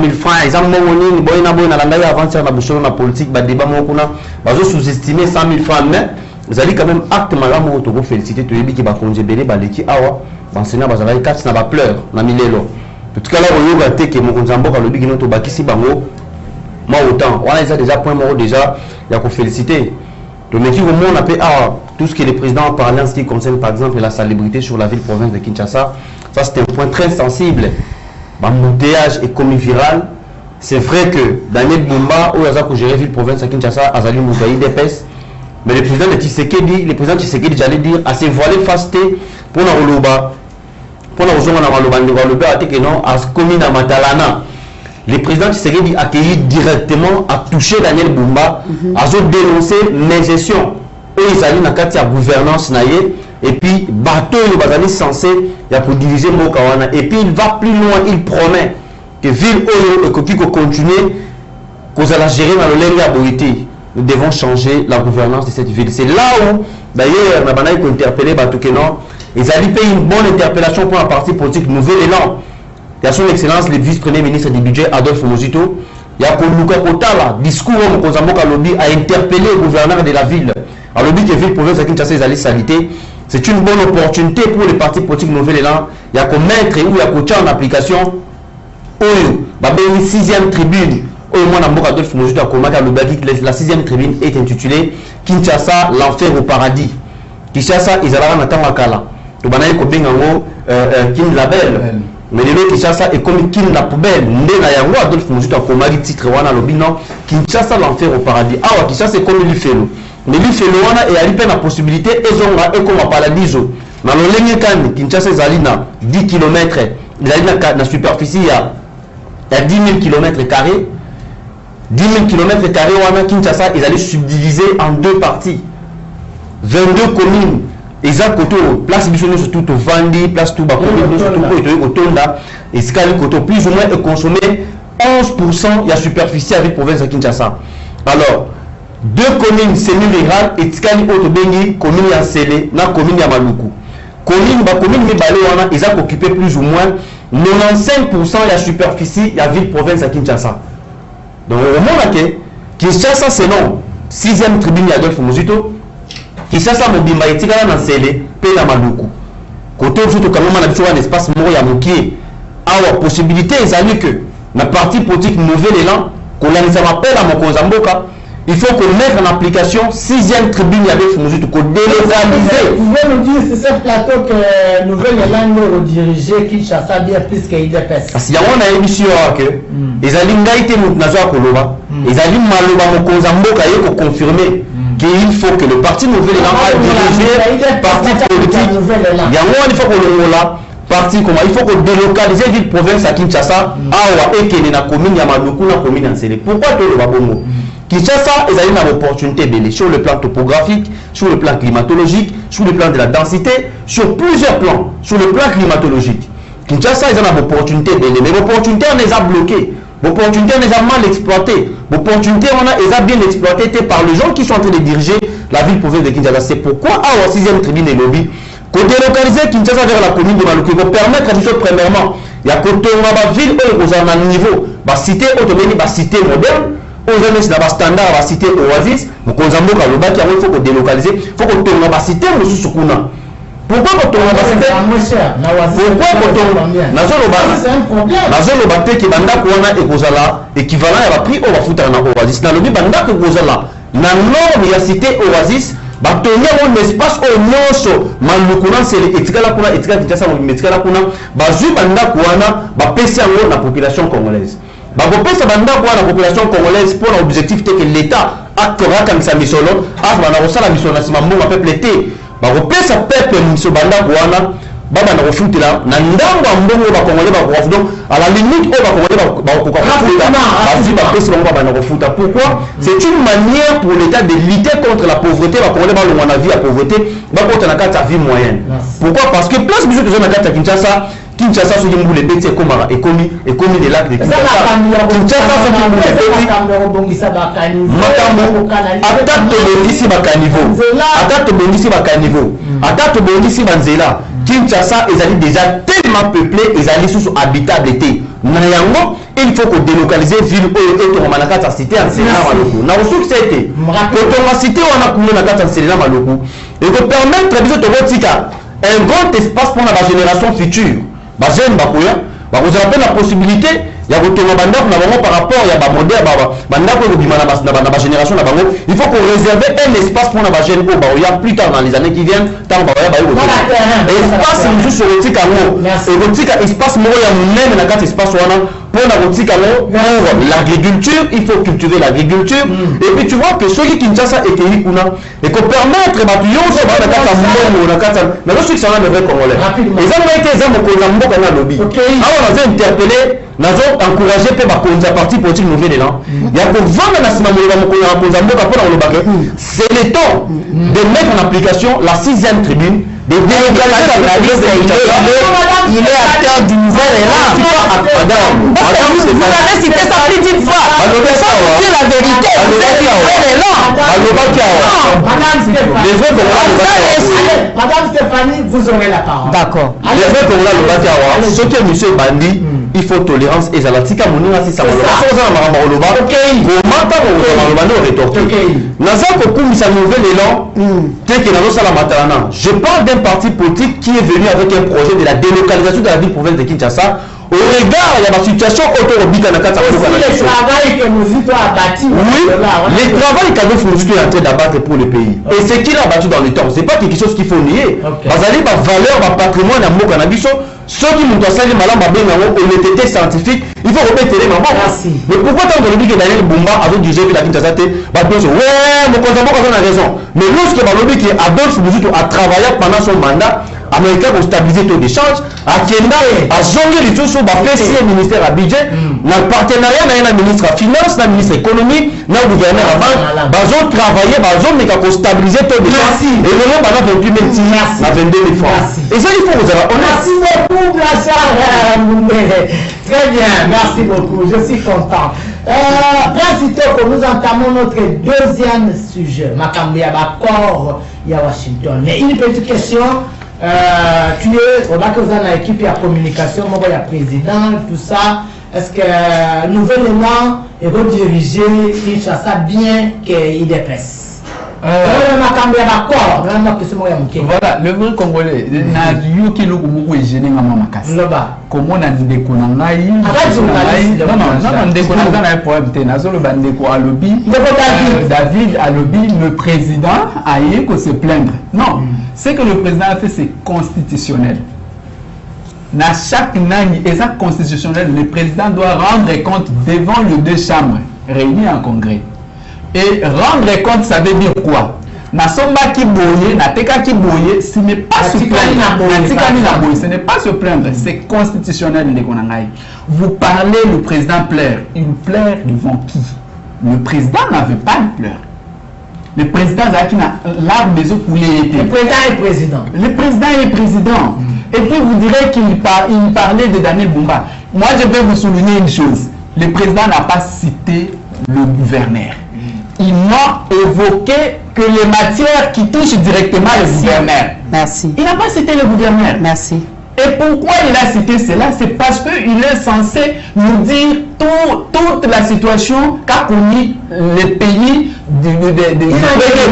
000 francs, ils ont avancé dans la politique, ils ont sous-estimé 100 000 francs, mais ils ont quand même acte malade pour féliciter tout le monde qui va congéber les enseignants, ils ont 4 na pleurs, na milelo. En tout cas là, on a que mon Zambo a le big noto bakisi bango, moi autant, on a déjà point mort déjà, il y a qu'on féliciter. Le métier au monde appelle tout ce que les présidents ont parlé en ce qui concerne par exemple la salubrité sur la ville-province de Kinshasa. Ça c'est un point très sensible. L'embouteillage est commis viral. C'est vrai que Daniel Bumba, où il y a géré la ville-province de Kinshasa, Azali Moukaï d'EPS. Mais le président de Tshisekedi, j'allais dire, a se voilé fasté pour la Roloba. Pour la Roloba, a commis dans Matalana. Le président Tshisekedi a accueilli directement, a touché Daniel Bumba, a dénoncé mes gestions. Ils allaient dans la gouvernance et puis bateau il est censé pour diriger Mokawana et puis il va plus loin, il promet que ville Oyo et que continuer qu'on allait gérer dans le Lenga. Nous devons changer la gouvernance de cette ville. C'est là où d'ailleurs on a interpellé Batoukenon. Ils allaient payer une bonne interpellation pour un parti politique nouvel élan. Il y a son excellence le vice-premier ministre du budget Adolphe Mozito. Il y a Koluka Kotala, discours où Mokozamboka Lobby a interpellé le gouverneur de la ville. Alors le but que ville province de Kinshasa est allé salité. C'est une bonne opportunité pour les partis politiques nouvel élan. Il y a qu'on mettre ou il y a qu'on en application. Oyo, une 6e tribune. Oyo moi Namboka Adolphe Mozito a combattu la 6e tribune est intitulée Kinshasa l'enfer au paradis. Kinshasa ils allaient en attendre à Kala. Le banaï Kobengango Kin Label. Mais les autres Kinshasa est comme Kin la poubelle. Ndena yango Adolphe Mozito a combattu titre wana lobino Kinshasa l'enfer au paradis. Ah Kinshasa c'est comme il fait l'eau. Mais lui fait l'eau et il a la possibilité et comme à paradiso. Dans le Lengekan Kinshasa Zalina 10 km. Il a une superficie il y a 10 000 km carrés. 10 000 km carrés wana Kinshasa ils allaient subdiviser en deux parties. 22 communes. Exact côté place Bissonio surtout au Vandi, place tout Bakobi, surtout au Tonda, et Scali côté plus ou moins est consommé 11% il y a superficie avec province de Kinshasa. Alors, deux communes semi-rurales et Scali Otobengi, commune à Sélé, na commune à Maluku. Commune Mibalé, ils ont occupé plus ou moins 95% il y a superficie il y a ville province à Kinshasa. Donc, au moment que Kinshasa c'est non, 6e tribune Adolphe Mozito. Kinshasa mobimba etikala na Sele pe na Maluku côté surtout quand même na un espace moko ya mokie awa possibilité ezali que na parti politique nouvel élan kolanisa rappel à Mokonzamboka il faut qu'on mette en application 6e tribune avec Mozito ko délocaliser. Vous pouvez nous dire c'est ce plateau que nouvel élan nous diriger Kinshasa bien plus que IDPS. Parce qu'il y a une émission que ezali ngaite mutnazo koloba ezali maloba Mokonzamboka yeko confirmer qu'il faut que le parti nouvel élan a dirigé parti politique. Il y a un il faut qu'on le là parti comment il faut qu'on délocalise ville province à Kinshasa awa ekene na commune ya Maluku na commune ya Nsele. Pourquoi tout le babongo? Kinshasa ils ont une opportunité belé sur le plan topographique, sur le plan climatologique, sur le plan de la densité, sur plusieurs plans, sur le plan climatologique. Kinshasa, ils ont une opportunité, mais l'opportunité, on les a bloquées. L'opportunité, on les a mal exploitées. L'opportunité, on les a bien exploitées par les gens qui sont en train de diriger la ville province de Kinshasa. C'est pourquoi, à la 6e tribune des lobbies, qu'on délocalise Kinshasa vers la commune de Maluku, pour permettre à nous, premièrement, il y a que la ville, où on a un niveau, la cité, la cité moderne, aux années, c'est la standard, la cité Oasis, donc on a il faut qu'on délocalise, il faut qu'on tourne la cité, nous sommes pourquoi quand on va se faire pourquoi quand on a battu qui banda kuona ekozala équivalent à la prix on va foutre na Oasis na lobi banda ko kozala na norme ya cité Oasis batonya mon espace au nyonso malukuna c'est etikala kuna etikala kitasa mo metikala kuna bazui banda kuona ba pesa ngo na population congolaise ba kopesa banda kuona na population congolaise pour l'objectif que l'état actera comme ça misolo afba na osala misolo na simambo ma peuple été bakopesa pepe miso banda kuwana baba na kofutela na ndambo ambongo bakongole bakofu donc à la limite oyo bakongole bakoka kofuta bazi bapesi bango baba na kofuta pourquoi c'est une manière pour l'état de lutter contre la pauvreté bakongole balongwa na vie ya pauvreté bakota na kati ya vie moyenne pourquoi parce que place biso toza na kati ya Kinshasa soki mbule beti ekomaka ekomi de lac de Kinshasa soki mbule beti makambo ata tobongisi bakaniveau ata tobongisi banzela Kinshasa ezali déjà tellement peuplé ezali susu habitable te na yango il faut que délocaliser ville oyo etongama na kati ya cité ya Nselena Maloko na kosuki ete kotonga cité wana kuna na kati ya Nselena Maloko ekopermettre biso tokotika un grand espace pour la génération future bajeune bakoya bakozala mpe na possibilité ya kotonga bandako na bango par rapport ya bamodele bandako ekobima na bagénération na bango il faut qu'on réserve un espace pour na bajeune oyo baoya plus tard dans les années qui viennent ntango baoya baye kotonga espace mosusu ekotika yango ekotika espace moko ya monene na kati espace wana mpona kotika yango pour l'agriculture il faut cultiver l'agriculture et puis tu vois que soki Kinshasa ekei kuna ekopermettre bato nyonso baa na kati ya mbongo na kati nazosukisa wana le vrai congolais eza ngai te eza mokonzi ya mboka na lobi awa nazo interpellé nazo encourager pe bakonzi ya parti politique nouvel élan ya kovanda na nsima moloba mokonzi ya bakonzi ya mboka mpona kolobaka c'est le temps de mettre en application la 6e tribune de délocaliser la liste il est acteur du nouvel élan madame vous avez cité ça plus d'une fois c'est la vérité Madame Stéphanie, vous aurez la parole. D'accord. Les vrais Congolais le bâti à ce que monsieur Bandi, il faut tolérance et zalatika moninga si ça va la maroloba. Comment ta maroloba ne rétorque. Nazako kumisa nouvel élan tel que dans la matalana. Je parle d'un parti politique qui est venu avec un projet de la délocalisation de la ville province de Kinshasa. Au regard de la situation autorobique dans le travail que Mouzito a bâti. Oui, le travail que Mouzito est en train d'abattre pour le pays. Et ce qu'il a battu dans le temps, ce n'est pas quelque chose qu'il faut nier. Parce que la valeur, le patrimoine, le cannabis, ceux qui nous ont salé malin, honnêteté scientifique, il faut répéter les mamans. Mais pourquoi tant que le dit que Daniel Bumba avait dirigé la Kinshasa, ouais, mon contemporain a raison. Mais lorsque Adolphe Mouzito a travaillé pendant son mandat, américain pour stabiliser le taux d'échange, à Kenda, à Zongue, les choses sont baissées, le ministère à budget, dans le partenariat, il y a un ministre à finance, un ministre à économie, un gouverneur à banque, ils ont travaillé, ils ont stabilisé le taux d'échange, et le nom, pendant 28 000 à 22 000 francs. Et ça, il faut vous avoir. Merci beaucoup, Blachar. Très bien, merci beaucoup, je suis content. Président, que nous entamons notre deuxième sujet, Makambia Bakor, il y a Washington. Mais une petite question. Tu es au bac dans l'équipe de communication, moi il y a président, tout ça. Est-ce que nouvellement est redirigé Kinshasa bien qu'il est presse? Voilà, le vrai Congolais, na lieu qui nous est gêné à Mamakasi. Comment on a dit qu'on a eu David Alobi, le président a eu que se plaindre. Non, ce que le président a fait, c'est constitutionnel. Dans chaque année, et ça constitutionnel, le président doit rendre compte devant les deux chambres réunies en congrès. Et rendre compte, ça veut dire quoi? Nasomba qui boye, nateka qui boye, ce n'est pas se plaindre. Ce n'est pas se plaindre, c'est constitutionnel. Vous parlez, le président pleure. Il pleure devant qui? Le président n'avait pas de pleurs. Le président a l'arme des eaux coulées. Le président est président. Le président est président. Et puis vous direz qu'il parlait de Daniel Bumba. Moi, je vais vous souligner une chose. Le président n'a pas cité le gouverneur. Il n'a évoqué que les matières qui touchent directement le gouverneur. Merci. Il n'a pas cité le gouverneur. Merci. Et pourquoi il a cité cela? C'est parce qu'il est censé nous dire toute la situation qu'a connue le pays du premier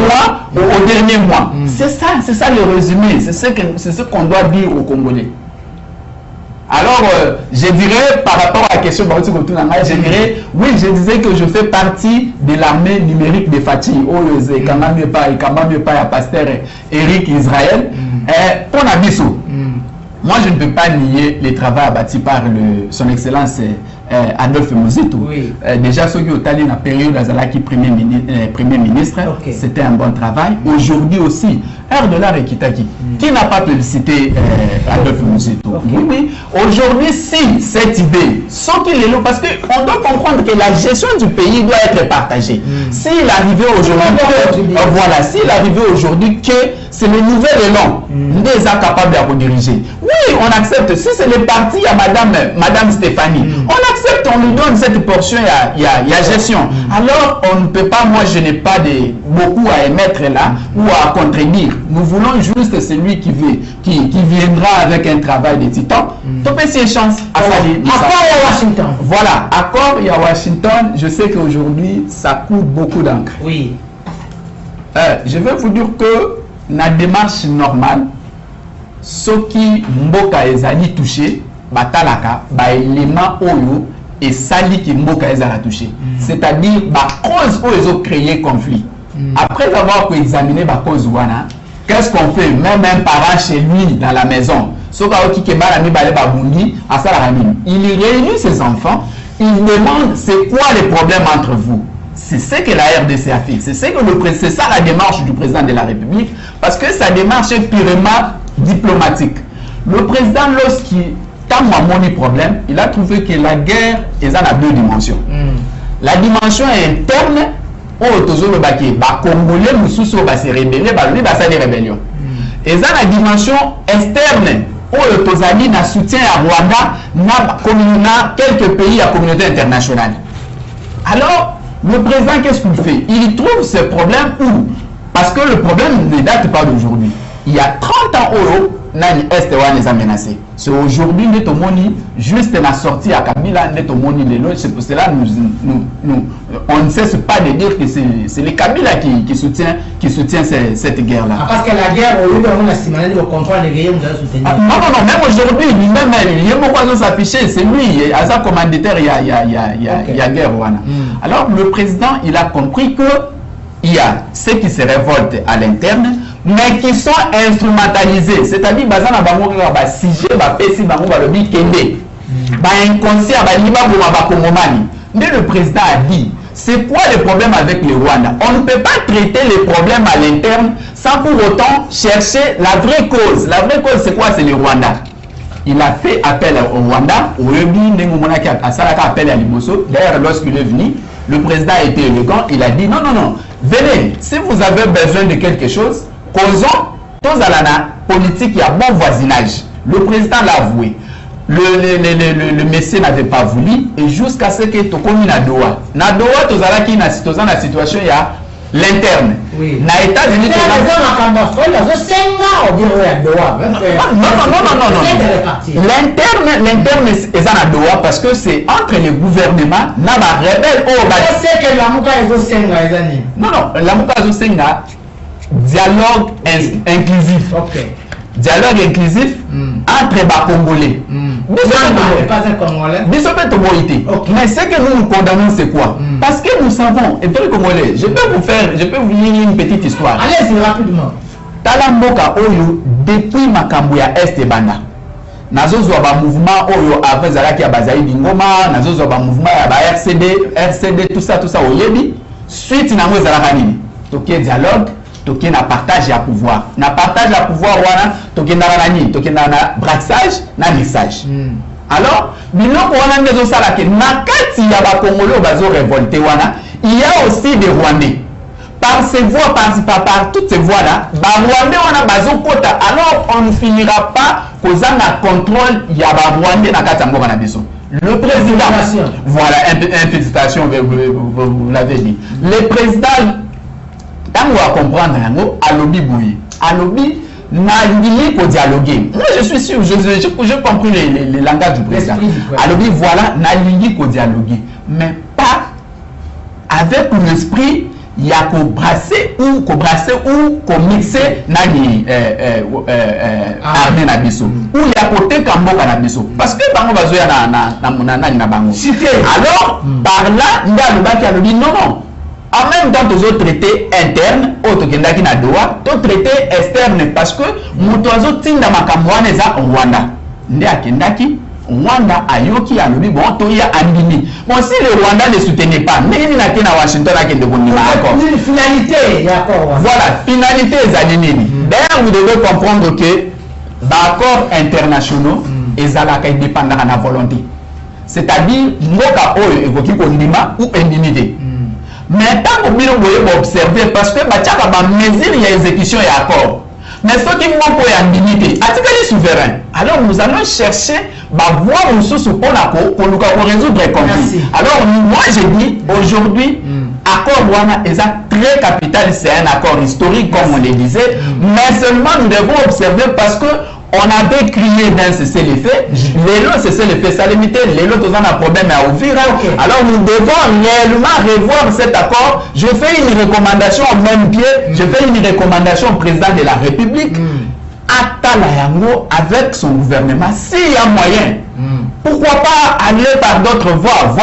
mois au dernier mois. C'est ça le résumé. C'est ce qu'on doit dire aux Congolais. Alors, je dirais, par rapport à la question, je dirais, oui, je disais que je fais partie de l'armée numérique de Fatih. Pasteur Eric Israël. Pour Nabiso, moi, je ne peux pas nier les travaux bâtis par son excellence Adolphe Muzito. Oui. Déjà, ceux qui ont allé dans la période d'Azalaki Premier ministre, Okay. c'était un bon travail. Aujourd'hui aussi, Air de l'art et Kitaki. Qui n'a pas publicité Adolphe Muzito? Okay. Oui, oui. Aujourd'hui, si cette idée, sans qu'il est là, parce qu'on doit comprendre que la gestion du pays doit être partagée. S'il arrivait aujourd'hui, voilà, s'il arrivait aujourd'hui que c'est le nouvel élan, des capables de diriger. Oui, on accepte. Si c'est le parti, il y a Madame Stéphanie. On accepte, on lui donne cette portion, il y a gestion. Alors, on ne peut pas, moi je n'ai pas beaucoup à émettre là ou à contredire. Nous voulons juste celui qui viendra avec un travail de titan. Topé ses chances. Accord à Washington. Voilà, accord à Washington. Je sais qu'aujourd'hui, ça coûte beaucoup d'encre. Oui. Je vais vous dire que la démarche normale, ceux qui mboka ezali touché, batalaka, ba élément oyo et sali qui mboka ezala touché. C'est-à-dire ba cause où ils ont créé conflit. Après avoir examiné ba cause wana, qu'est-ce qu'on fait? Même un parent chez lui dans la maison, il réunit ses enfants, il demande c'est quoi les problèmes entre vous. C'est ce que la RDC a fait. C'est ça la démarche du président de la République, parce que sa démarche est purement diplomatique. Le président, lorsqu'il a mon problème, il a trouvé que la guerre est en deux dimensions. La dimension interne, où les Congolais se rébellent, des rébellions. Et la dimension externe, où les na soutien à Rwanda, na quelques pays à la communauté internationale. Alors, le président, qu'est-ce qu'il fait? Il trouve ce problème où? Parce que le problème ne date pas d'aujourd'hui. Il y a 30 ans, Nani Est les a menacés. C'est aujourd'hui, juste la sortie à Kabila, c'est pour cela on ne cesse pas de dire que c'est le Kabila qui soutient cette guerre-là. Parce que la guerre, au lieu de se comprendre les guerres, vous soutenir. Non, même aujourd'hui, lui-même, il y a s'afficher, c'est lui, à sa commanditaire, il y a guerre. Alors, le président, il a compris que il y a ceux qui se révoltent à l'interne, mais qui sont instrumentalisés. C'est-à-dire, mais le président a dit, c'est quoi le problème avec le Rwanda? On ne peut pas traiter les problèmes à l'interne sans pour autant chercher la vraie cause. La vraie cause, c'est quoi? C'est le Rwanda. Il a fait appel au Rwanda, au Rebi, appel à Liboso. D'ailleurs, lorsqu'il est venu, le président a été élégant, il a dit non, venez, si vous avez besoin de quelque chose, causons, tous à la politique, il y a bon voisinage. Le président l'a avoué. Le messie n'avait pas voulu, et jusqu'à ce que tu commis na Doha. Na Doha, tu as la situation, il y a l'interne. Oui. Na États-Unis, l'interne est à Doha parce que c'est entre les gouvernements, na ba rebelle c'est que la Mouka est au Senga, non, la Mouka est au Senga, dialogue inclusif. Ok. Dialogue inclusif entre les Congolais. Pas un Congolais. Mais ce que nous condamnons, c'est quoi? Parce que nous savons, et puis Congolais, je peux vous lire une petite histoire. Allez-y rapidement. Talamboka Oyo, depuis Makambouya Est et Banda. Nazozwa ba mouvement Oyo après Zalaki ya Bazaï Bingoma, nazozwa ba mouvement ya ba RCD, tout ça Oyebi. Suite na mo Zalaka nini? Toké dialogue. Toki na partage à pouvoir. Na partage à pouvoir wana toki na nani, toki na brassage, na mixage. Alors, biloko wana ndezo sala ke na kati ya ba Congolais bazo révolter wana, il y a aussi des Rwandais. Par ces voix, par toutes ces voix là, ba Rwandais wana bazo kota. Alors on ne finira pas kozanga contrôle ya ba Rwandais na kati ya mboka na biso. Le président, voilà, infiltration, vous l'avez dit. Le président, quand on va comprendre, alobi bouilli, alobi n'a lié pour dialoguer. Moi, je suis sûr, j'ai compris les langages du président. Alobi, voilà, n'a lié pour dialoguer, mais pas avec l'esprit. Il y a qu'au brasser ou qu'au mixer nani armée na biso ou il y a côté kamboka na biso parce que bango bazoya na bango alors par là nda lobaki a dit non en même temps tous autres traités internes autres kendaki na doa to traité externe parce que muto azo tinda makambo wana eza Rwanda nde akendaki Rwanda ayoki alobi bon to ya andimi bon si le Rwanda ne soutenait pas mais il n'a qu'à Washington à qu'elle devait d'accord une finalité d'accord voilà finalité ezanini d'ailleurs vous devez comprendre que l'accord internationaux ezalaka dépendant de la volonté c'est-à-dire mboka oyo ekoki kondima ou indemnité mais tant que bino boye observer parce que batiaka ba mesure ya exécution et accord. Mais ce qui manque pour l'indemnité, article souverain. Alors nous allons chercher voir une source pour résoudre les conflits. Alors moi je dis aujourd'hui, accord Rwanda est très capital, c'est un accord historique comme on le disait, mais seulement nous devons observer parce que on avait crié d'un cessez-le-feu, les lots cessez-le-feu, ça limité, les lots ont un problème à ouvrir. Alors nous devons réellement revoir cet accord. Je fais une recommandation au même pied, je fais une recommandation au président de la République, Atala Yango avec son gouvernement, s'il y a moyen. Pourquoi pas aller par d'autres voies,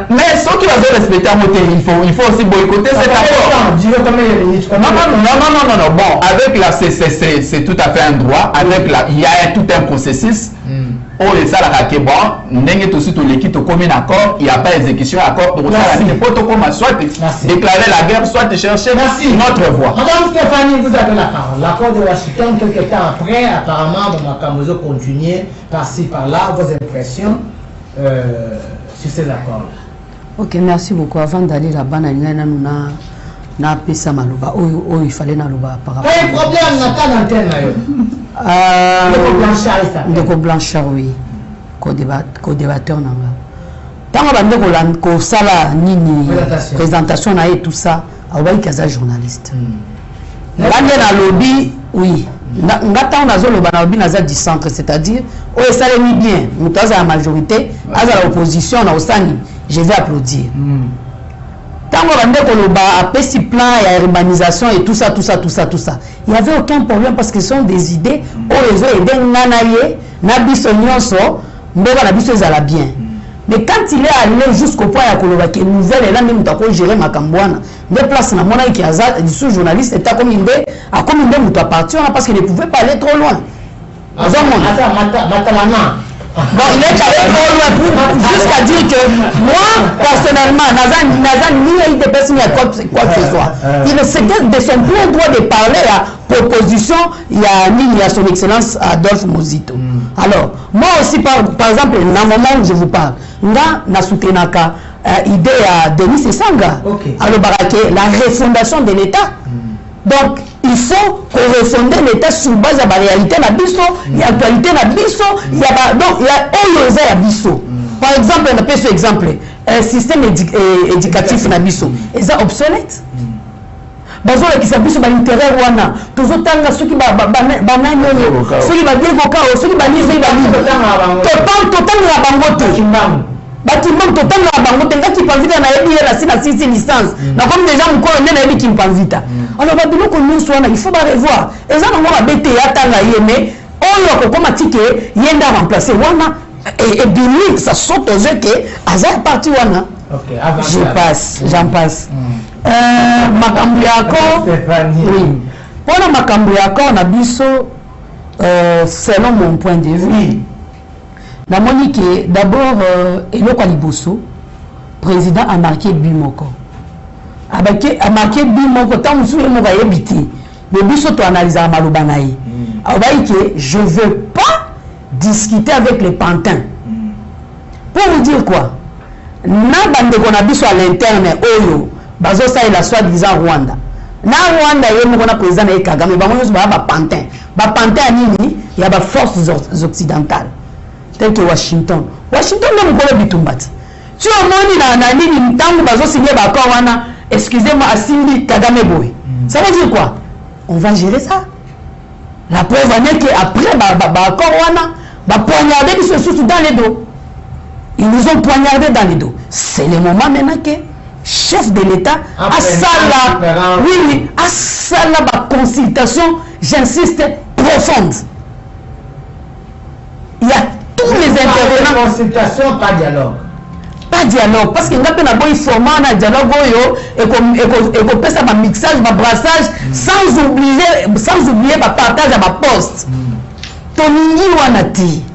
mais ceux qui vont respecter un moteur, il faut aussi boycotter cet accord. Non. Bon, avec la CCC, c'est tout à fait un droit. Avec la, il y a tout un processus. Oh, et ça, la bon, n'est aussi tout l'équipe au commun accord, il n'y a pas d'exécution accord. Donc, soit déclarer la guerre, soit chercher notre voie. Madame Stéphanie, vous avez la parole. L'accord de Washington, quelques temps après, apparemment, dans Makamozo continuait par-ci, par-là, vos impressions sur ces accords. Ok, merci beaucoup. Avant d'aller là-bas, na pesa maluba il fallait na luba par rapport pas un problème na ta antenne ndeko Blanchard oui co-débatteur nanga tango bande ko sala nini présentation na et tout ça awai kaza journaliste bande na lobby oui ngata on azo loba na lobby na za du centre c'est-à-dire o esalemi bien mutaza la majorité aza la opposition na osani je vais applaudir. Tango bande koloba apesi plan et urbanisation et tout ça. Il n'y avait aucun problème parce que ce sont des idées au réseau et d'un nanaye, nabiso nyonso, mboka nabiso ezala bien. Mais quand il est allé jusqu'au point à koloba que nouvelle et là même t'as gérer makambwana, des places na mona qui azal du sous-journaliste était comme une muto partir parce qu'il ne pouvait pas aller trop loin. Bon, il est allé trop loin jusqu'à dire que moi, personnellement, Nazan ni des personnes quoi que ce soit. Il c'était de son plein droit de parler à proposition, il y a son excellence Adolphe Mozito. Alors, moi aussi, par exemple, dans le moment où je vous parle, na soutenaka idée à Denis Sanga. Alors, la refondation de l'État. Donc, il faut qu'on refonde l'État sur base de la réalité de biso, il y a l'actualité de biso, il y a donc il y a biso. Par exemple, on appelle ce exemple, un système éducatif na biso, est obsolète. Bazola qui s'abuse sur l'intérêt wana, toujours tanga ceux qui banani ceux qui va dire ceux qui va dire total la bangote. Bâtiment total la bangote qui panvita na yebi la six licence. Na comme déjà mon colonel na yebi qui panvita. Alors babilo ko nous soit il faut revoir. Et ça on va bête ya tanga yeme, on yo ko matike yenda remplacer wana et bini ça saute aux yeux que azar parti wana. OK, j'en passe. Makambu yako oui. Pour makambu yako na biso selon mon point de vue. Namoni que d'abord Eloko Liboso, président a marqué Bimoko. A marqué Bimoko, tant que vous avez habité. Mais Biso to analyse à Malobanaï. Que je ne veux pas discuter avec les pantins. Pour vous dire quoi? Na bande qu'on a Biso à l'interne, Oyo, Bazosa et la soi-disant Rwanda. na Rwanda ye moko na président na Kagame bango nyonso ba pantin ya nini ya ba forces occidentales tel que Washington le mokolo bitumbati tu omoni na nini ntango bazo signer ba accord wana excusez-moi asimbi Kagame boy ça veut dire quoi on va gérer ça la preuve en est que après ba accord wana ba poignarder biso sous dans les dos ils nous ont poignardé dans les dos c'est le moment maintenant que chef de l'État a ça la consultation, j'insiste, profonde. Il y a tous les intervenants. Consultation, pas dialogue. Pas dialogue, parce qu'il y a un bon format, un dialogue, et qu'on peut faire un mixage, un brassage, sans oublier un partage à ma poste. Tony Wanati.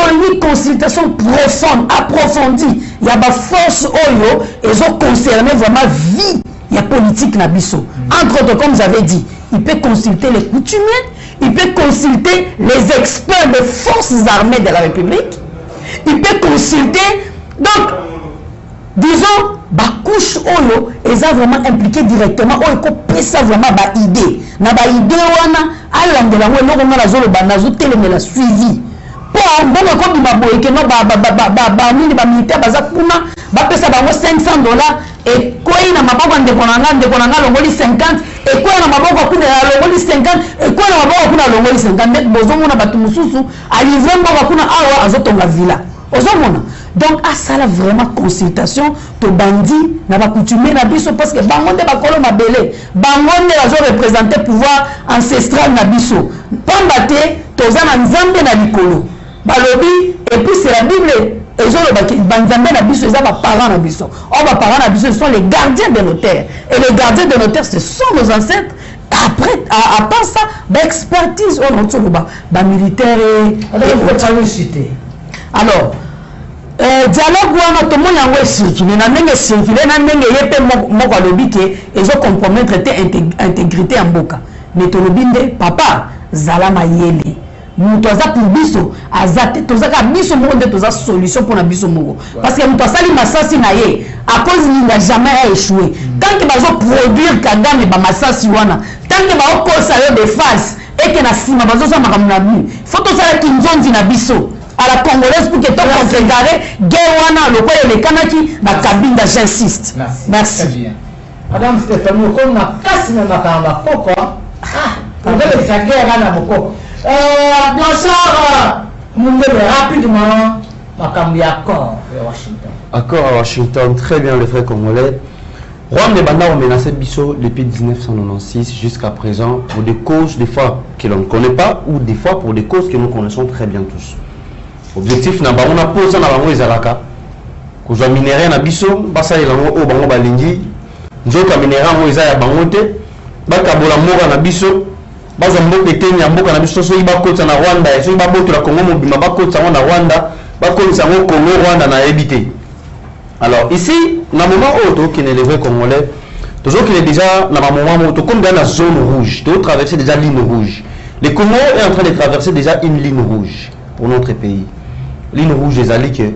Une consultation profonde, approfondie. Il y a des forces oyo et ils ont concerné vraiment vie. Il y a politique nabiso. Entre autres, comme vous avez dit, il peut consulter les coutumiers, il peut consulter les experts des forces armées de la République, il peut consulter, donc, disons, la couche oyo, ils ont vraiment impliqué directement, oyo peut ça vraiment ba idée. Na ba idée wana, alandela oyo on a la zone banazo télé la suivi. Bon, comme il que non, militaire baza kuna bapesa bango $500 et quoi na maboko ndekonanga longoli 50 et quoi na maboko kuna longoli 50 et quoi na maboko kuna longoli 50 net bozomona batu mususu alivre mboko kuna awa azotonga villa ozomona donc à ça la vraiment consultation to bandi na ba coutumier na biso parce que bango nde bakolo mabele bango nde bazo représenter pouvoir ancestral na biso pambate toza na nzambe na likolo balobi et puis c'est la Bible et les banzambe na biso les parents na biso parents na biso sont les gardiens de nos terres et les gardiens de nos terres ce sont nos ancêtres après à part ça l'expertise on retrouve militaire et alors dialogue wana to mona ngo circuler na ndenge circuler na ndenge yepe moko alobi ke ezo compromettre te intégrité en mboka mais to lobi nde papa zala mayele muto aza pour biso azate tozaka biso moko nde toza solution pour na biso moko parce que muto asali masasi na ye à cause il n'a jamais échoué tant que bazo produire Kagame ba masasi wana tant que ba okosa yo de face et que na sima bazo sa makambo na bi faut tosala kinzonzi na biso à la congolaise pour que to considérer guerre wana lokola le kanaki na kabinda j'insiste merci bien madame Stéphanie on na kasi na makamba koko on va les guerre na moko bien sûr, rapidement, accord à Washington. Accord à Washington, très bien le frère congolais. Rwanda et Banda ont menacé Bisso depuis 1996 jusqu'à présent pour des causes des fois que l'on ne connaît pas ou des fois pour des causes que nous connaissons très bien tous. Objectif, on a posé dans la Zalaka. Qu'on soit minéré na Bisso, basa elango o bango balingi, nzoka minéré en Moïse ya bangote, bakabola mora na Bisso. Baza mboka eteni ya mboka na biso so ibakotsa na Rwanda so ibabotula Congo mobima bakotsa na Rwanda bakotsa ngo Congo Rwanda na ebité. Alors ici na moment où qui est le vrai congolais toujours qu'il est déjà na moment où comme dans la zone rouge tu traverser déjà ligne rouge. Le Congo est en train de traverser déjà une ligne rouge pour notre pays. Ligne rouge des alliés que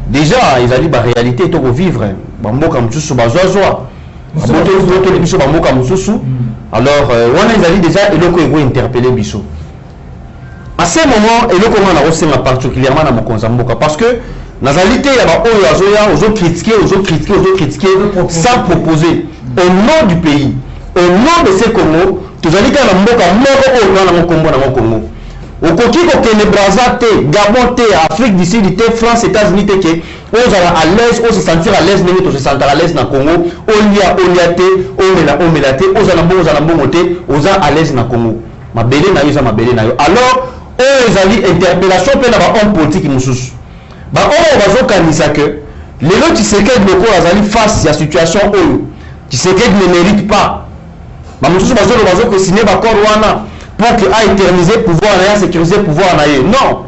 déjà ils allaient ba réalité to vivre ba mboka mtsusu bazwa alors, on a déjà et interpellé Bisso. À ce moment, et le comment on a particulièrement dans mon Konzamboka parce que dans la réalité, il y a aux autres critiquer sans proposer au nom du pays, au nom de ces Congo, tu as dit que la Congo. Au Koki, le Brazza, Gabon, Afrique du Sud, France, États-Unis, on est à l'aise, on se sentir à l'aise, on se sentir à l'aise dans le Congo, on y a, on est à l'aise dans le Congo. Ma belle na yo, ma belle na yo. Alors, on a interpellation pour la homme politique moussous. On va organiser que les gens qui se quittent le corps face à la situation où qui se quittent ne méritent pas. Ma moussous va signer le corps pour qu'il a éternisé le pouvoir, sécuriser le pouvoir. Non.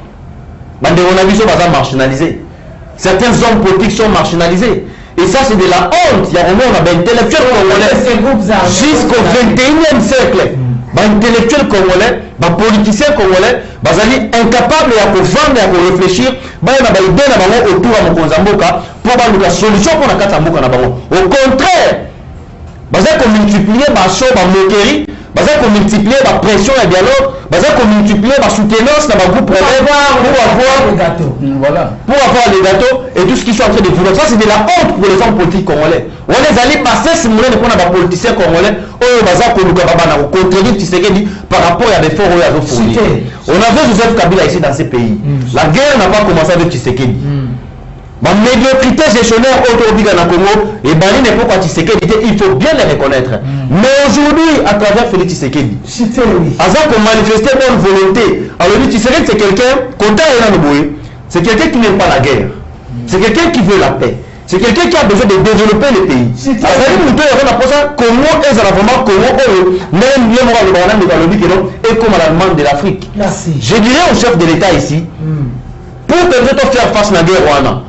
On a vu ça marginalisé. Certains hommes politiques sont marginalisés. Et ça, c'est de la honte. Il y a un monde intellectuel congolais jusqu'au 21e siècle. Intellectuels congolais, politiciens congolais, incapables de vendre et de réfléchir, autour de Mokonzamboka pour avoir une solution pour la Katamboka. Au contraire, baza ko multiplier ba show ba moquerie, baza ko multiplier ba pression et dialogue, baza ko multiplier ba soutenance dans ba groupe problème pour avoir les gâteaux. Voilà. Pour avoir les gâteaux et tout ce qu'ils sont en train de vouloir. Ça c'est de la honte pour les hommes politiques congolais. On les allait passer si vous voulez prendre des politiciens congolais, oh baza ko luka baba na contredire Tshisekedi par rapport à des forts à fournis. On avait Joseph Kabila ici dans ces pays. La guerre n'a pas commencé avec Tshisekedi. Ma médiocrité gestionnaire autour na Congo et Bani n'est pas Tshisekedi, il faut bien les reconnaître. Mais aujourd'hui, à travers Félix Tshisekedi, Azak pour manifester bonne volonté. Alors Tshisekedi c'est quelqu'un, c'est quelqu'un qui n'aime pas la guerre. C'est quelqu'un qui veut la paix. C'est quelqu'un qui a besoin de développer le pays. Comment est-ce vraiment Congo même et comme à la demande de l'Afrique. Je dirais au chef de l'État ici, pour peut-être faire face à la guerre Rwanda.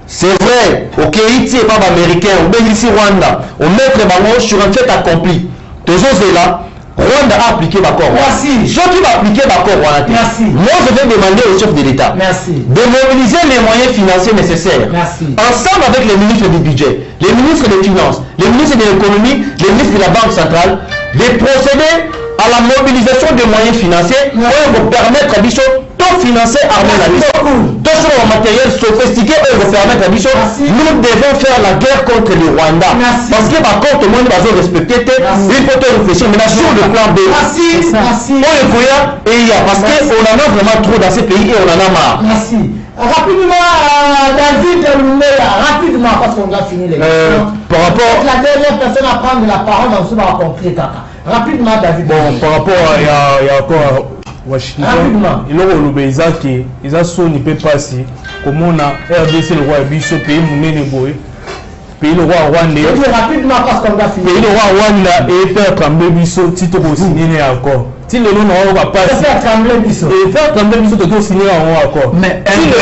C'est vrai, ok, ici n'est pas américain, ou bien ici Rwanda, on met vraiment sur un fait accompli. Toujours c'est là, Rwanda a appliqué l'accord. Merci. Ceux qui vont appliquer l'accord Rwanda. Merci. Moi je vais demander au chef de l'État de mobiliser les moyens financiers nécessaires. Merci. Ensemble avec les ministres du budget, les ministres des finances, les ministres de l'économie, les ministres de la Banque centrale, de procéder à la mobilisation des moyens financiers pour permettre à Bichot de financer l'armée la Bichot. Tout sur le matériel sophistiqué pour permettre à Bichot. Nous devons faire la guerre contre le Rwanda. Parce que par contre, moi, nous devons respecter. Il faut réfléchir maintenant sur le plan B. Merci. Parce qu'on en a vraiment trop dans ces pays et on en a marre. Merci. Rapidement, David, rapidement, parce qu'on doit finir les questions. Par rapport. La dernière personne à prendre la parole dans ce va conclure, Kaka. Rapidement, David. Bon, par rapport à il y a encore Washington, il aura le Isaac, ils ont sonné peut passer. Comme on a RDC le roi Bicho pays Moumene Boy, pays le roi Rwanda. Rapidement parce qu'on va finir. Pays le roi Rwanda et faire trembler Bicho, titre pour signer encore. Si le nom ne va pas faire trembler Bicho. Et faire trembler Bicho, tu dois signer en accord. Mais si le nom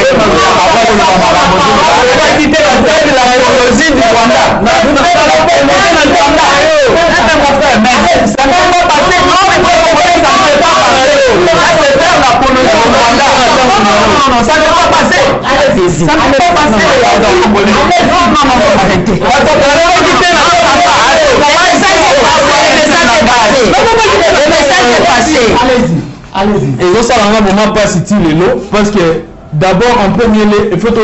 va quitter la terre de la Révolution du Rwanda. Ça ne va pas passer. Non, mais ça ne va pas non, ça ne va pas passer. Ça ne va pas passer. Allez-y. Et ça, on a vraiment pas cité les lots parce que d'abord, en premier lieu, il faut que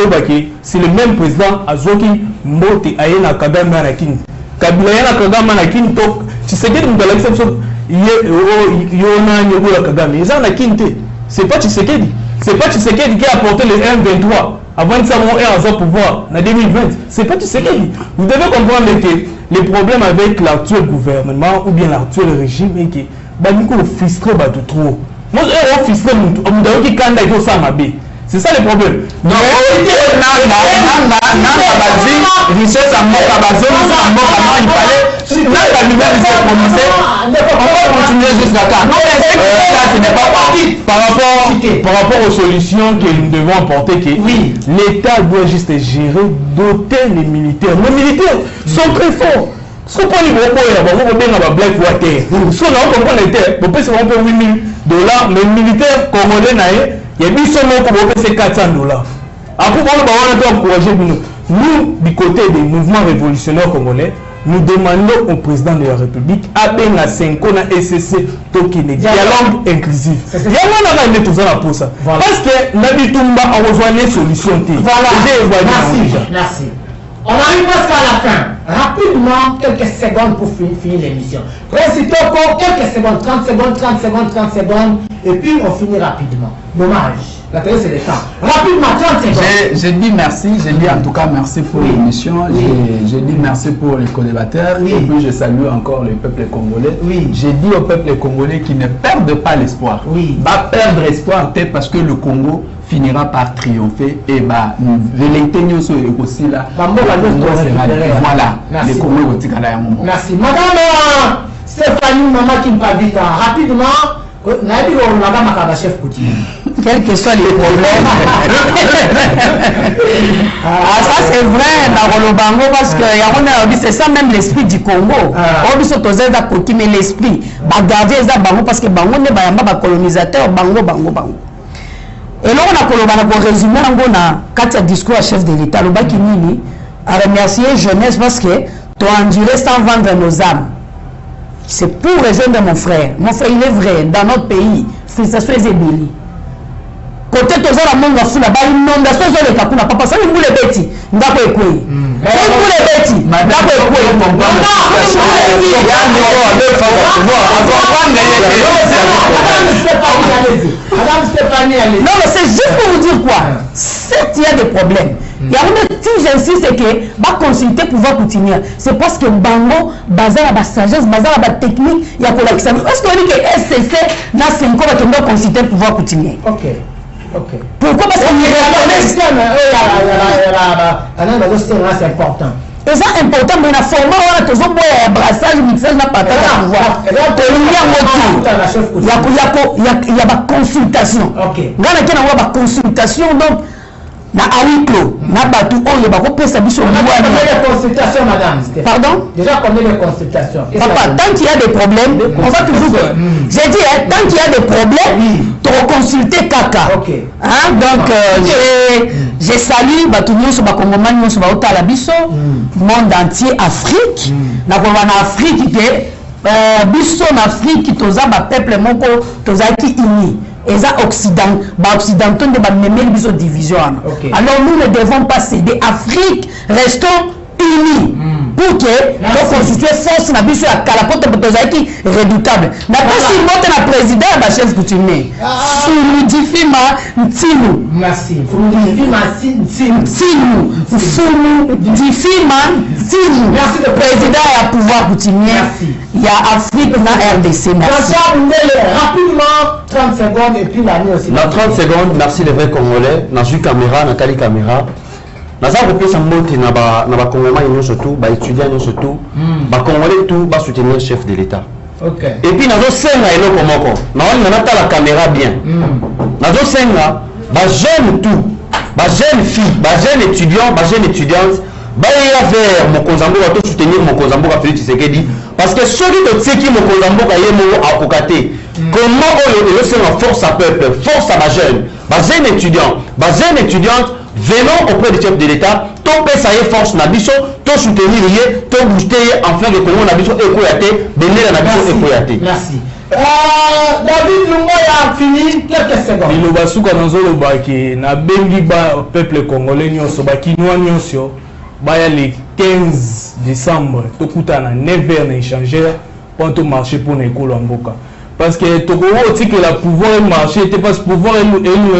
c'est le même président Azoki Mbote Ayena Kagame Anakin. Kabila Ayena Kagame Anakin, tu sais que nous allons faire Yona Nyogola Kagame. Ils ont Anakin. C'est pas Tshisekedi. C'est pas Tshisekedi qui a apporté le M23 avant de savoir un pouvoir en 2020. C'est pas Tshisekedi. Vous devez comprendre que les problèmes avec l'actuel gouvernement ou bien l'actuel régime est que Baniko frustré de trop. Moi, je suis frustré, on qui kanda et ça m'a bé. C'est ça le problème. Non, richesse à mort, à baser, à mort, à il fallait. Là, la nouvelle s'est prononcée. On va continuer jusqu'à quand. Non, ce n'est pas parti. Par rapport aux solutions que nous devons apporter, que l'État doit juste gérer, doter les militaires. Les militaires sont très forts. Ce qu'on peut dire, c'est Black Water. Si on comprend les terres, on peut se rendre $8 000, mais les militaires congolais, il y a 800 $400. Après, on va encourager nous, du côté des mouvements révolutionnaires congolais, nous demandons au président de la République à bien à 5 ans à SCC Tokine, dialogue inclusif. Il y a tout ça pour ça. Parce que Nabitumba a rejoint les solutions. Voilà. Merci. On arrive presque à la fin. Rapidement, quelques secondes pour finir l'émission. Président, quelques secondes, 30 secondes, et puis on finit rapidement. Dommage. La télé, c'est le temps. Rapidement, 30 secondes. J'ai dit merci, j'ai dit en tout cas merci pour l'émission, j'ai dit merci pour les co-débatteurs, et puis je salue encore le peuple congolais. J'ai dit au peuple congolais qu'il ne perde pas l'espoir. Va perdre espoir peut-être parce que le Congo finira par triompher et vérité est aussi là. Voilà, le Congo est à un moment. Merci. Madame Stéphanie Maman Kimpabika, rapidement. Quels que soient les problèmes. Ça c'est vrai dans le Bango parce que c'est ça même l'esprit du Congo. Mais l'esprit, parce que Bango n'est pas colonisateur, Bango. Et là on a résumé un discours à chef de l'État, le Bakimini, à remercier jeunesse parce que enduré sans vendre nos âmes. C'est pour rejoindre mon frère. Mon frère, il est vrai, dans notre pays, frustration est ébellie. Côté toujours la monde fou là-bas, inondation sur le capou, papa, ça nous les bêtis, ndako ekwe. Nous les bêtis, ndako ekwe. Non, mais c'est juste pour vous dire quoi. Certes, il y a des problèmes. Il y a une si j'insiste, c'est que va consulter pour pouvoir continuer. C'est parce que Bango, basé à la sagesse, basé à la technique, il y a pour l'examen. Parce qu'on dit que SCC, n'a 5 ans, on doit consulter pour pouvoir continuer. Ok. Ok. Pourquoi? Parce que c'est important. Et ça c'est important, mais la format, on a toujours un brassage, mixage, n'a pas de pouvoir. Il y a la consultation. Ok. Il y a la consultation, donc. Na awiklo na batu oyo bakopesa biso combien de consultations madame? Pardon? Déjà combien de consultations? Papa, tant qu'il y a des problèmes, on va toujours. J'ai dit tant qu'il y a des problèmes, tu consulter kaka. OK. Hein? Donc j'ai salué batu nyonso ba kongomani nyonso ba otala biso monde entier Afrique. Na ko na Afrique ke biso na Afrique toza ba peuple moko toza ki uni. Et ça, occidentaux de division. Okay. Alors nous ne devons pas céder. Afrique, restons unis. Pour que nous constituions force na biso à Kalakote Botozaki redoutable. N'a pas si monte na président la chef coutumier. Soumidifima Ntilu. Merci. Soumidifima Ntilu. Soumidifima Ntilu. Merci le président et à pouvoir coutumier. Merci. Il y a Afrique na RDC. Merci. Rapidement 30 secondes et puis la nuit aussi. Dans 30 secondes, merci les vrais Congolais. Dans une caméra, dans quelle caméra? Nous avons repris sa montée dans les Congolais, surtout, les étudiants, surtout, les Congolais, tout, va soutenir le chef de l'État. Ok. Et puis, nous avons 5 ans, nous avons la caméra bien. Nous avons 5 ans, les jeunes, tout, les jeunes filles, les jeunes étudiants, les jeunes étudiantes, ils vont vers Mokozambo, ils vont soutenir Mokozambo, Félix Tshisekedi. Parce que ceux qui ont dit que Mokozambo a été comment ils ont force à peuple, force à les jeunes étudiants, les jeunes étudiantes. Venons auprès du chef de l'État, tout peut ça y force nabiso, tout soutenir lié, tout booster enfin que Congo nabiso écoyaté, béné la nabiso écoyaté. Merci. David Lungo a fini quelques secondes. Il va souka nanzolo baki na bengi ba peuple congolais nyonso baki noa nyonso ba ya le 15 décembre tokuta na 9h na échangeur pour tout marcher pour l'école en Mboka. Parce que Togo aussi que le pouvoir marché était pas ce pouvoir et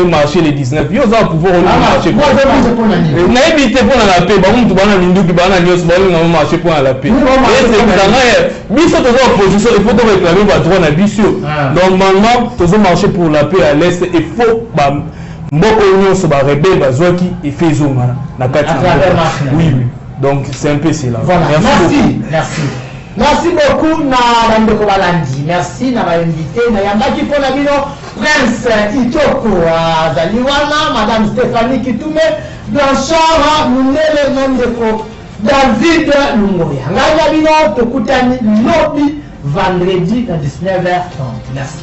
marché les 19. Il y a un pouvoir marché. N'a évité pour la paix. Bah on doit aller n'indu qui va aller news on marché pour la paix. Et c'est que dans biso toujours opposition il faut donc réclamer votre droit na biso. Normalement toujours marché pour la paix à l'est il faut bah mboko nyonso ba rebelle ba zwaki et fait zonga na kati. Oui. Donc c'est un peu cela. Merci. Merci. Merci beaucoup na Bandeko Balandi. Merci na invité na yambaki pour la bino Prince Itoko Zaliwana, Madame Stéphanie Kitume, Blanchard Munele Nondeko, David Lungoya. Ngaya bino tokutani lobby vendredi à 19h30. Merci.